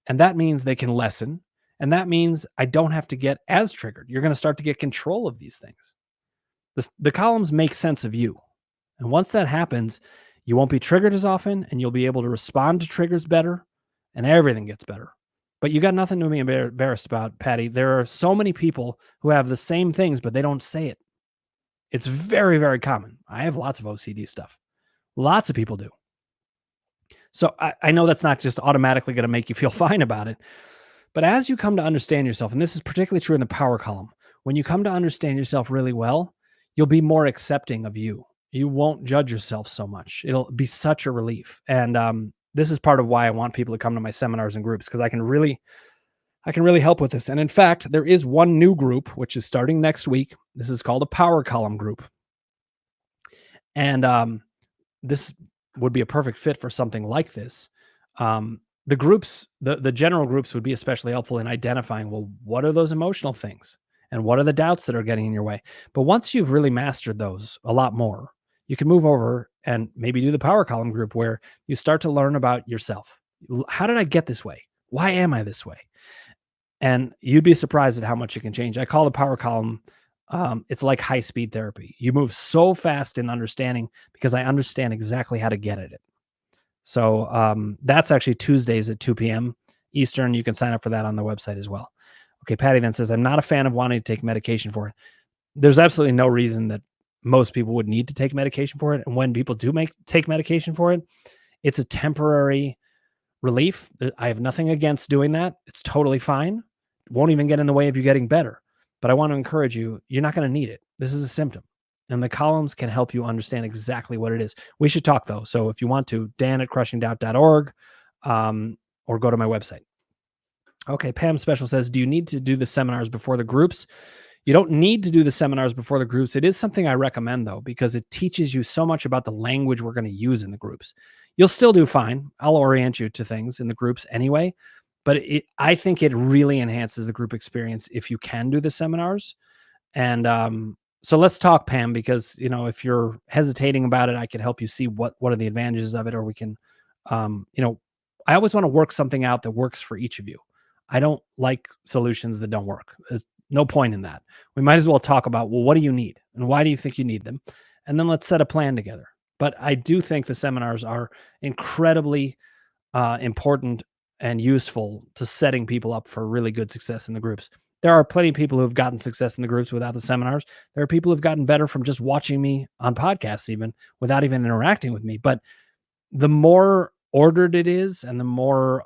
And that means they can lessen. And that means I don't have to get as triggered. You're going to start to get control of these things. The columns make sense of you. And once that happens, you won't be triggered as often and you'll be able to respond to triggers better and everything gets better. But you got nothing to be embarrassed about, Patty. There are so many people who have the same things, but they don't say it. It's very, very common. I have lots of OCD stuff. Lots of people do. So I know that's not just automatically going to make you feel fine about it. But as you come to understand yourself, and this is particularly true in the power column, when you come to understand yourself really well, you'll be more accepting of you. You won't judge yourself so much. It'll be such a relief. And this is part of why I want people to come to my seminars and groups, because I can really help with this. And in fact, there is one new group, which is starting next week. This is called a power column group. And this would be a perfect fit for something like this. The groups, the general groups would be especially helpful in identifying, well, what are those emotional things? And what are the doubts that are getting in your way? But once you've really mastered those a lot more, you can move over and maybe do the power column group where you start to learn about yourself. How did I get this way? Why am I this way? And you'd be surprised at how much it can change. I call the power column, it's like high-speed therapy. You move so fast in understanding because I understand exactly how to get at it. So that's actually Tuesdays at 2 p.m. Eastern. You can sign up for that on the website as well. Okay, Patty then says, I'm not a fan of wanting to take medication for it. There's absolutely no reason that most people would need to take medication for it. And when people do take medication for it, it's a temporary relief. I have nothing against doing that. It's totally fine. It won't even get in the way of you getting better. But I want to encourage you, you're not going to need it. This is a symptom. And the columns can help you understand exactly what it is. We should talk, though. So if you want to, dan@crushingdoubt.org or go to my website. Okay, Pam Special says, do you need to do the seminars before the groups? You don't need to do the seminars before the groups. It is something I recommend, though, because it teaches you so much about the language we're going to use in the groups. You'll still do fine. I'll orient you to things in the groups anyway. But I think it really enhances the group experience if you can do the seminars. And so let's talk, Pam, because, if you're hesitating about it, I can help you see what are the advantages of it, or we can, I always want to work something out that works for each of you. I don't like solutions that don't work. There's no point in that. We might as well talk about, well, what do you need? And why do you think you need them? And then let's set a plan together. But I do think the seminars are incredibly important and useful to setting people up for really good success in the groups. There are plenty of people who have gotten success in the groups without the seminars. There are people who've gotten better from just watching me on podcasts, even without even interacting with me. But the more ordered it is and the more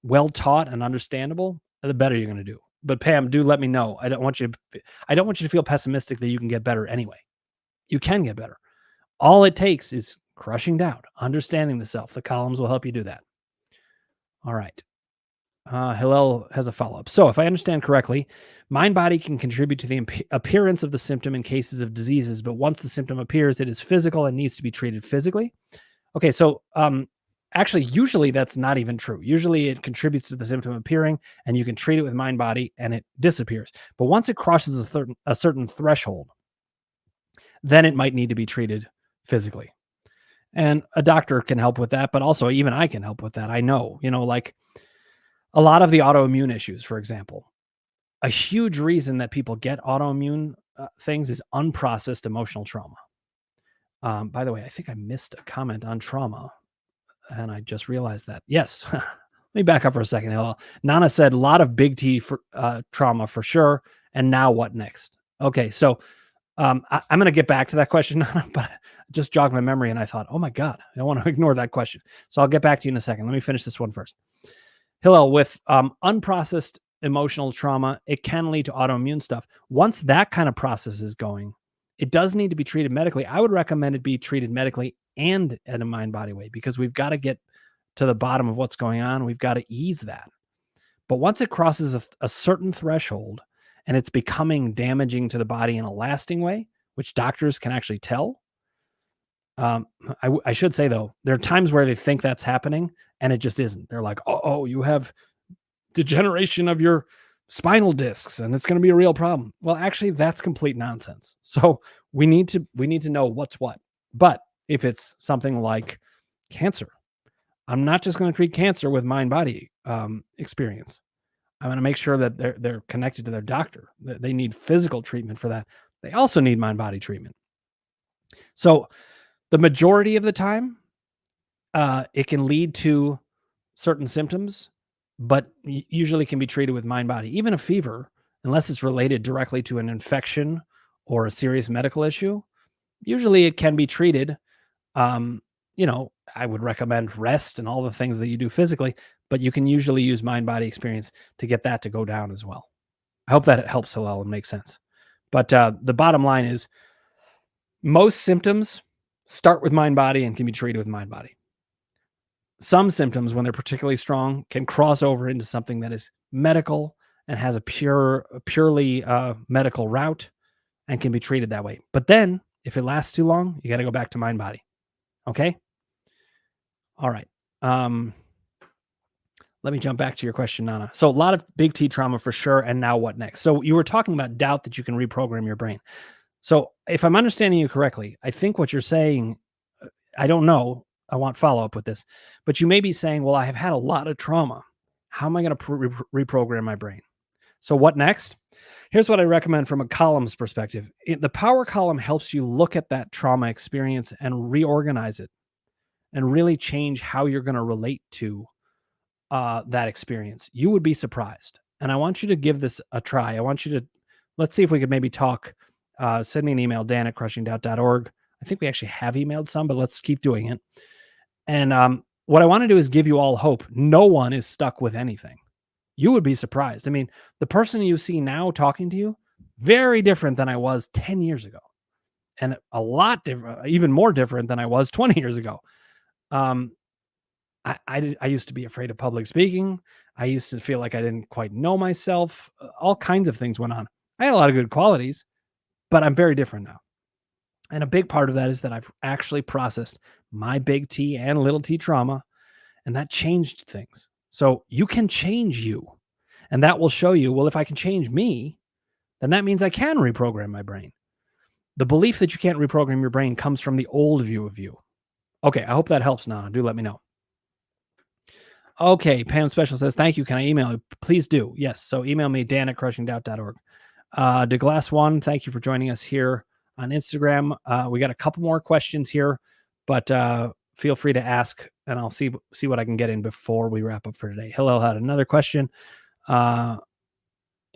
well taught and understandable, the better you're going to do. But Pam, do let me know. I don't want you to feel pessimistic that you can get better anyway. You can get better. All it takes is crushing doubt, understanding the self. The columns will help you do that. All right. Hillel has a follow-up. So if I understand correctly, mind-body can contribute to the appearance of the symptom in cases of diseases, but once the symptom appears, it is physical and needs to be treated physically. Okay, so actually, usually that's not even true. Usually it contributes to the symptom appearing and you can treat it with mind-body and it disappears. But once it crosses a certain threshold, then it might need to be treated physically. And a doctor can help with that, but also even I can help with that. I know, like a lot of the autoimmune issues, for example, a huge reason that people get autoimmune things is unprocessed emotional trauma. By the way, I think I missed a comment on trauma. And I just realized that. Yes. Let me back up for a second. Nana said a lot of big T for, trauma for sure. And now what next? Okay. So I'm going to get back to that question, but it just jogged my memory and I thought, oh my God, I don't want to ignore that question. So I'll get back to you in a second. Let me finish this one first. Hillel, with unprocessed emotional trauma, it can lead to autoimmune stuff. Once that kind of process is going, it does need to be treated medically. I would recommend it be treated medically and at a mind body way, because we've got to get to the bottom of what's going on. We've got to ease that. But once it crosses a certain threshold and it's becoming damaging to the body in a lasting way, which doctors can actually tell. I should say, though, there are times where they think that's happening and it just isn't. They're like, oh, you have degeneration of your spinal discs and it's going to be a real problem. Well, actually, that's complete nonsense. So we need to know what's what. But if it's something like cancer, I'm not just going to treat cancer with mind-body experience. I'm going to make sure that they're connected to their doctor. They need physical treatment for that. They also need mind-body treatment. So the majority of the time, it can lead to certain symptoms, but usually can be treated with mind-body. Even a fever, unless it's related directly to an infection or a serious medical issue, usually it can be treated. I would recommend rest and all the things that you do physically, but you can usually use mind-body experience to get that to go down as well. I hope that it helps Hillel and makes sense. But the bottom line is most symptoms start with mind-body and can be treated with mind-body. Some symptoms, when they're particularly strong, can cross over into something that is medical and has a purely medical route and can be treated that way. But then if it lasts too long, you got to go back to mind-body. Okay? All right. Let me jump back to your question, Nana. So a lot of big T trauma for sure. And now what next? So you were talking about doubt that you can reprogram your brain. So if I'm understanding you correctly, I think what you're saying, I don't know, I want follow-up with this, but you may be saying, well, I have had a lot of trauma. How am I going to reprogram my brain? So what next? Here's what I recommend from a columns perspective. The power column helps you look at that trauma experience and reorganize it and really change how you're going to relate to that experience. You would be surprised. And I want you to give this a try. I want you to, let's see if we could maybe talk. Send me an email, dan@crushingdoubt.org. I think we actually have emailed some, but let's keep doing it. And what I want to do is give you all hope. No one is stuck with anything. You would be surprised. I mean, the person you see now talking to you, very different than I was 10 years ago. And a lot different, even more different than I was 20 years ago. I used to be afraid of public speaking. I used to feel like I didn't quite know myself. All kinds of things went on. I had a lot of good qualities, but I'm very different now. And a big part of that is that I've actually processed my big T and little t trauma, and that changed things. So you can change you, and that will show you, well, if I can change me, then that means I can reprogram my brain. The belief that you can't reprogram your brain comes from the old view of you. Okay, I hope that helps, Nana. Do let me know. Okay, Pam Special says, thank you. Can I email you? Please do. Yes. So email me, dan@crushingdoubt.org. DeGlass One, thank you for joining us here on Instagram. We got a couple more questions here, but feel free to ask, and I'll see what I can get in before we wrap up for today. Hillel had another question.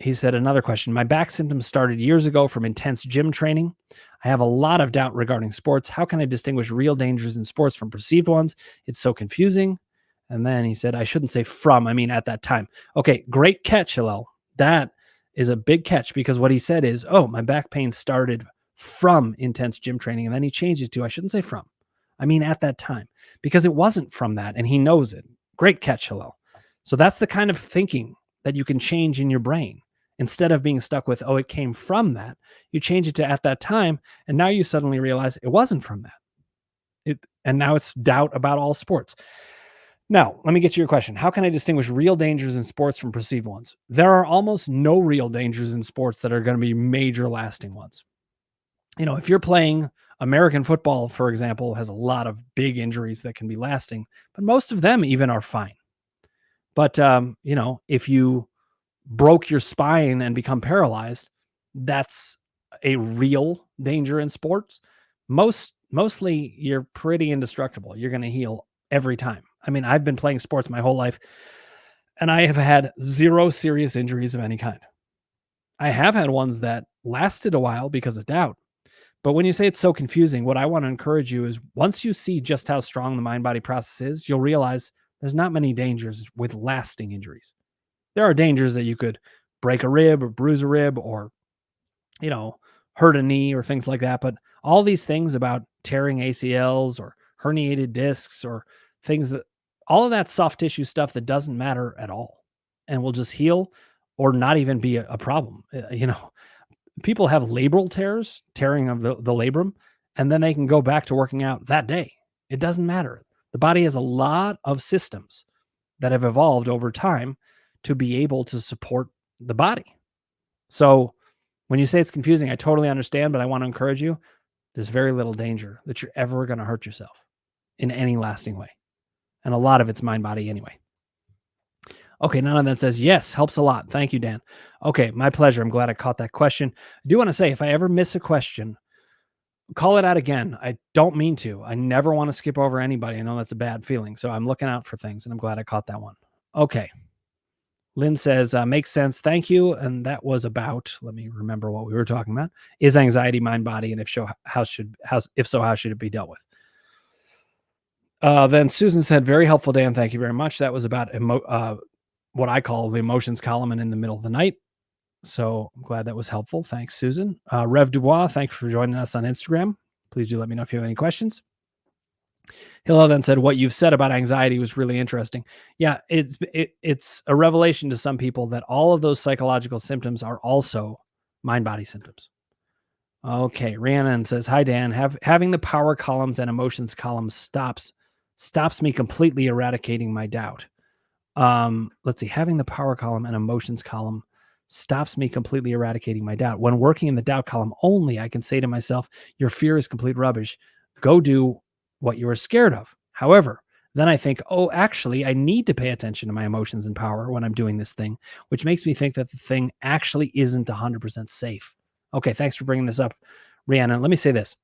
He said, another question. My back symptoms started years ago from intense gym training. I have a lot of doubt regarding sports. How can I distinguish real dangers in sports from perceived ones? It's so confusing. And then he said, I shouldn't say from, I mean at that time. Okay, great catch, Hillel. That is a big catch, because what he said is, oh, my back pain started from intense gym training. And then he changed it to, I shouldn't say from, I mean at that time, because it wasn't from that. And he knows it. Great catch, Hillel. So that's the kind of thinking that you can change in your brain. Instead of being stuck with, oh, it came from that, you change it to at that time. And now you suddenly realize it wasn't from that. And now it's doubt about all sports. Now, let me get to your question. How can I distinguish real dangers in sports from perceived ones? There are almost no real dangers in sports that are going to be major lasting ones. You know, if you're playing American football, for example, has a lot of big injuries that can be lasting, but most of them even are fine. But, you know, if you broke your spine and become paralyzed, that's a real danger in sports. Mostly you're pretty indestructible. You're going to heal every time. I mean, I've been playing sports my whole life, and I have had zero serious injuries of any kind. I have had ones that lasted a while because of doubt, But when you say it's so confusing, what I want to encourage you is once you see just how strong the mind-body process is, you'll realize there's not many dangers with lasting injuries. There are dangers that you could break a rib or bruise a rib or, hurt a knee or things like that. But all these things about tearing ACLs or herniated discs or things all of that soft tissue stuff that doesn't matter at all and will just heal or not even be a problem. People have labral tears, tearing of the labrum, and then they can go back to working out that day. It doesn't matter. The body has a lot of systems that have evolved over time to be able to support the body. So when you say it's confusing, I totally understand, but I want to encourage you. There's very little danger that you're ever going to hurt yourself in any lasting way. And a lot of it's mind body anyway. Okay, none of that says yes, helps a lot. Thank you, Dan. Okay, my pleasure. I'm glad I caught that question. I do want to say, if I ever miss a question, call it out again. I don't mean to. I never want to skip over anybody. I know that's a bad feeling. So I'm looking out for things, and I'm glad I caught that one. Okay. Lynn says, makes sense. Thank you. And that was about, let me remember what we were talking about. Is anxiety mind body? And if so, how should it be dealt with? Then Susan said, very helpful, Dan. Thank you very much. That was about what I call the emotions column and in the middle of the night. So I'm glad that was helpful. Thanks, Susan. Rev Dubois, thanks for joining us on Instagram. Please do let me know if you have any questions. Hilla then said, what you've said about anxiety was really interesting. Yeah, it's a revelation to some people that all of those psychological symptoms are also mind-body symptoms. Okay, Rhiannon says, hi, Dan. Having the power columns and emotions columns stops me completely eradicating my doubt. Let's see, having the power column and emotions column stops me completely eradicating my doubt. When working in the doubt column only, I can say to myself, your fear is complete rubbish. Go do what you are scared of. However, then I think, oh, actually, I need to pay attention to my emotions and power when I'm doing this thing, which makes me think that the thing actually isn't 100% safe. Okay, thanks for bringing this up, Rhiannon. Let me say this.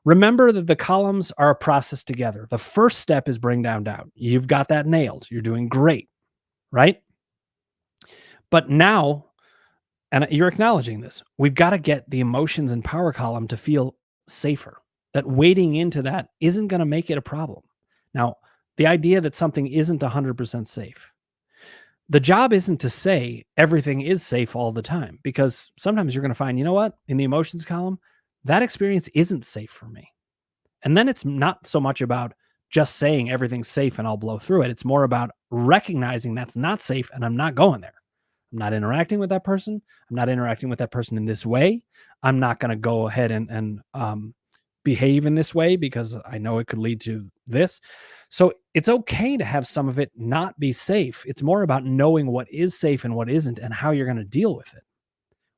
Remember that the columns are a process together. The first step is bring down doubt. You've got that nailed. You're doing great, right? But now, and you're acknowledging this, we've got to get the emotions and power column to feel safer. That wading into that isn't going to make it a problem. Now, the idea that something isn't 100% safe. The job isn't to say everything is safe all the time, because sometimes you're going to find, you know what, in the emotions column, that experience isn't safe for me. And then it's not so much about just saying everything's safe and I'll blow through it. It's more about recognizing that's not safe and I'm not going there. I'm not interacting with that person. I'm not interacting with that person in this way. I'm not going to go ahead and behave in this way because I know it could lead to this. So it's okay to have some of it not be safe. It's more about knowing what is safe and what isn't and how you're going to deal with it.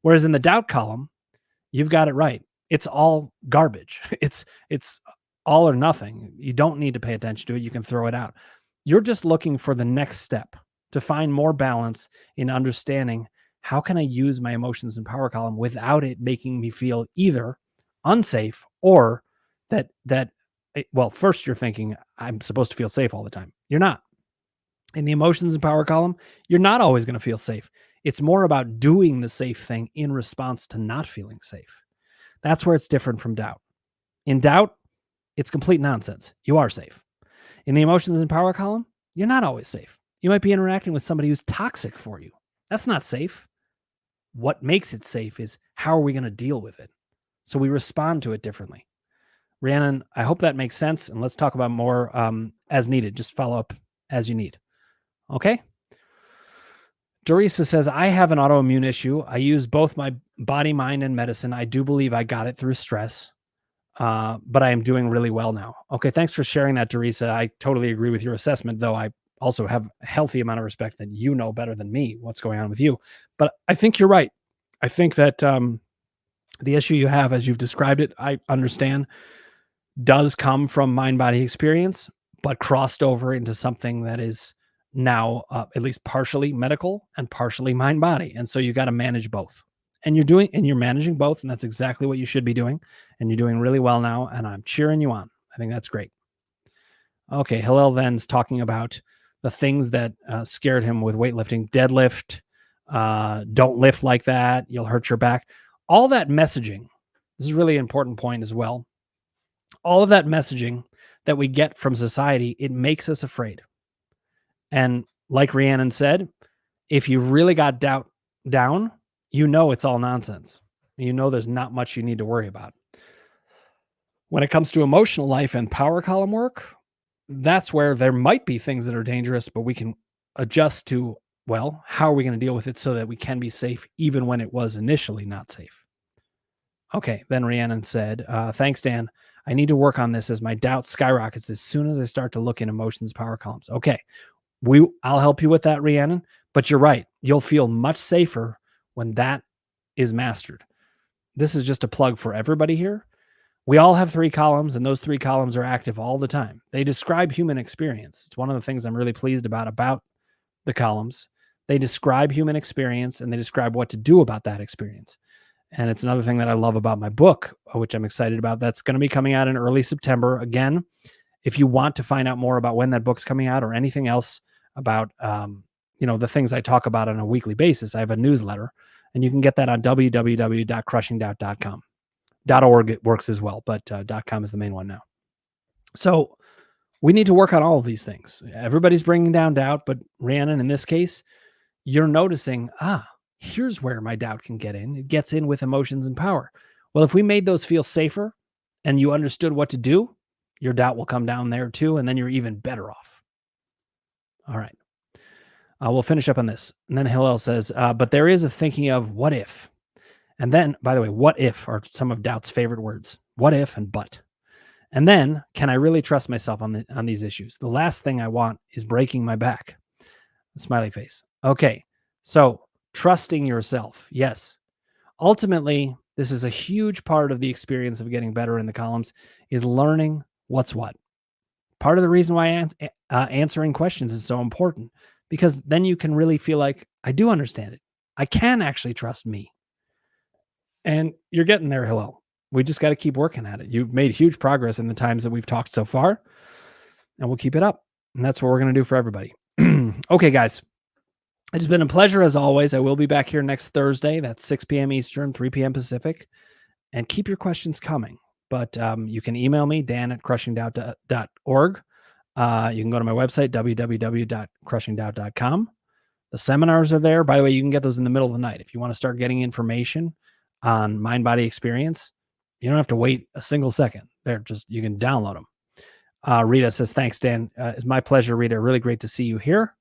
Whereas in the doubt column, you've got it right. It's all garbage. It's all or nothing. You don't need to pay attention to it. You can throw it out. You're just looking for the next step to find more balance in understanding how can I use my emotions and power column without it making me feel either unsafe or well, first you're thinking I'm supposed to feel safe all the time. You're not. In the emotions and power column, you're not always going to feel safe. It's more about doing the safe thing in response to not feeling safe. That's where it's different from doubt. In doubt, it's complete nonsense. You are safe. In the emotions and power column, you're not always safe. You might be interacting with somebody who's toxic for you. That's not safe. What makes it safe is how are we going to deal with it? So we respond to it differently. Rhiannon, I hope that makes sense. And let's talk about more as needed. Just follow up as you need. Okay? Dorisa says, I have an autoimmune issue. I use both my body, mind, and medicine. I do believe I got it through stress, but I am doing really well now. Okay, thanks for sharing that, Dorisa. I totally agree with your assessment, though I also have a healthy amount of respect that you know better than me what's going on with you. But I think you're right. I think that the issue you have, as you've described it, I understand, does come from mind-body experience, but crossed over into something that is now at least partially medical and partially mind-body. And so you got to manage both. And you're managing both, and that's exactly what you should be doing. And you're doing really well now, and I'm cheering you on. I think that's great. Okay, Hillel then's talking about the things that scared him with weightlifting. Deadlift, don't lift like that, you'll hurt your back. All that messaging, This is a really important point as well. All of that messaging that we get from society, it makes us afraid. And like Rhiannon said, if you really got doubt down, you know it's all nonsense. You know there's not much you need to worry about. When it comes to emotional life and power column work, that's where there might be things that are dangerous, but we can adjust to, well, how are we going to deal with it so that we can be safe even when it was initially not safe? Okay, then Rhiannon said, thanks, Dan. I need to work on this as my doubt skyrockets as soon as I start to look in emotions power columns. Okay, I'll help you with that, Rhiannon, but you're right. You'll feel much safer when that is mastered. This is just a plug for everybody here. We all have 3 columns, and those 3 columns are active all the time. They describe human experience. It's one of the things I'm really pleased about the columns. They describe human experience, and they describe what to do about that experience. And it's another thing that I love about my book, which I'm excited about. That's going to be coming out in early September. Again, if you want to find out more about when that book's coming out or anything else about, the things I talk about on a weekly basis, I have a newsletter, and you can get that on www.crushingdoubt.com. .org it works as well, but .com is the main one now. So we need to work on all of these things. Everybody's bringing down doubt, but Rhiannon, in this case, you're noticing, here's where my doubt can get in. It gets in with emotions and power. Well, if we made those feel safer and you understood what to do, your doubt will come down there too, and then you're even better off. All right. We'll finish up on this. And then Hillel says, but there is a thinking of what if. And then, by the way, what if are some of doubt's favorite words. What if and but. And then, can I really trust myself on these issues? The last thing I want is breaking my back. Smiley face. Okay, so trusting yourself. Yes. Ultimately, this is a huge part of the experience of getting better in the columns is learning what's what. Part of the reason why answering questions is so important, because then you can really feel like, I do understand it. I can actually trust me. And you're getting there, Hillel. We just got to keep working at it. You've made huge progress in the times that we've talked so far, and we'll keep it up. And that's what we're going to do for everybody. Okay, guys. It's been a pleasure as always. I will be back here next Thursday. That's 6 p.m. Eastern, 3 p.m. Pacific. And keep your questions coming. But you can email me, dan@crushingdoubt.org. You can go to my website, www.crushingdoubt.com. The seminars are there. By the way, you can get those in the middle of the night. If you want to start getting information on mind-body experience, you don't have to wait a single second. You can download them. Rita says, thanks, Dan. It's my pleasure, Rita. Really great to see you here.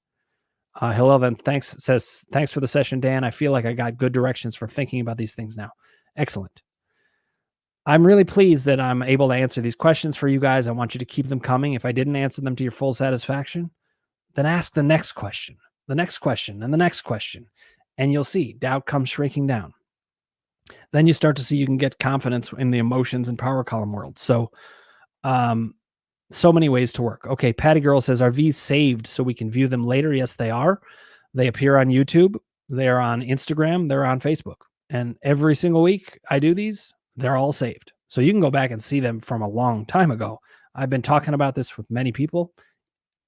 Hillel then says, thanks for the session, Dan. I feel like I got good directions for thinking about these things now. Excellent. I'm really pleased that I'm able to answer these questions for you guys. I want you to keep them coming. If I didn't answer them to your full satisfaction, then ask the next question, and the next question, and you'll see doubt comes shrinking down. Then you start to see you can get confidence in the emotions and power column world. So many ways to work. Okay, Patty Girl says, are these saved so we can view them later? Yes, they are. They appear on YouTube. They're on Instagram. They're on Facebook. And every single week I do these, they're all saved. So you can go back and see them from a long time ago. I've been talking about this with many people,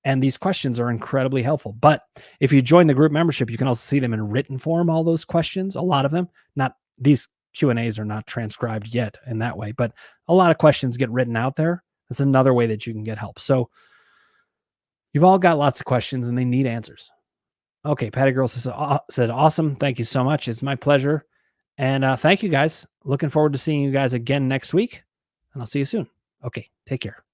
and these questions are incredibly helpful. But if you join the group membership, you can also see them in written form, all those questions, a lot of them. Not these Q&As are not transcribed yet in that way, but a lot of questions get written out there. That's another way that you can get help. So you've all got lots of questions and they need answers. Okay, Patty Girl said, awesome. Thank you so much. It's my pleasure. And thank you guys. Looking forward to seeing you guys again next week. And I'll see you soon. Okay, take care.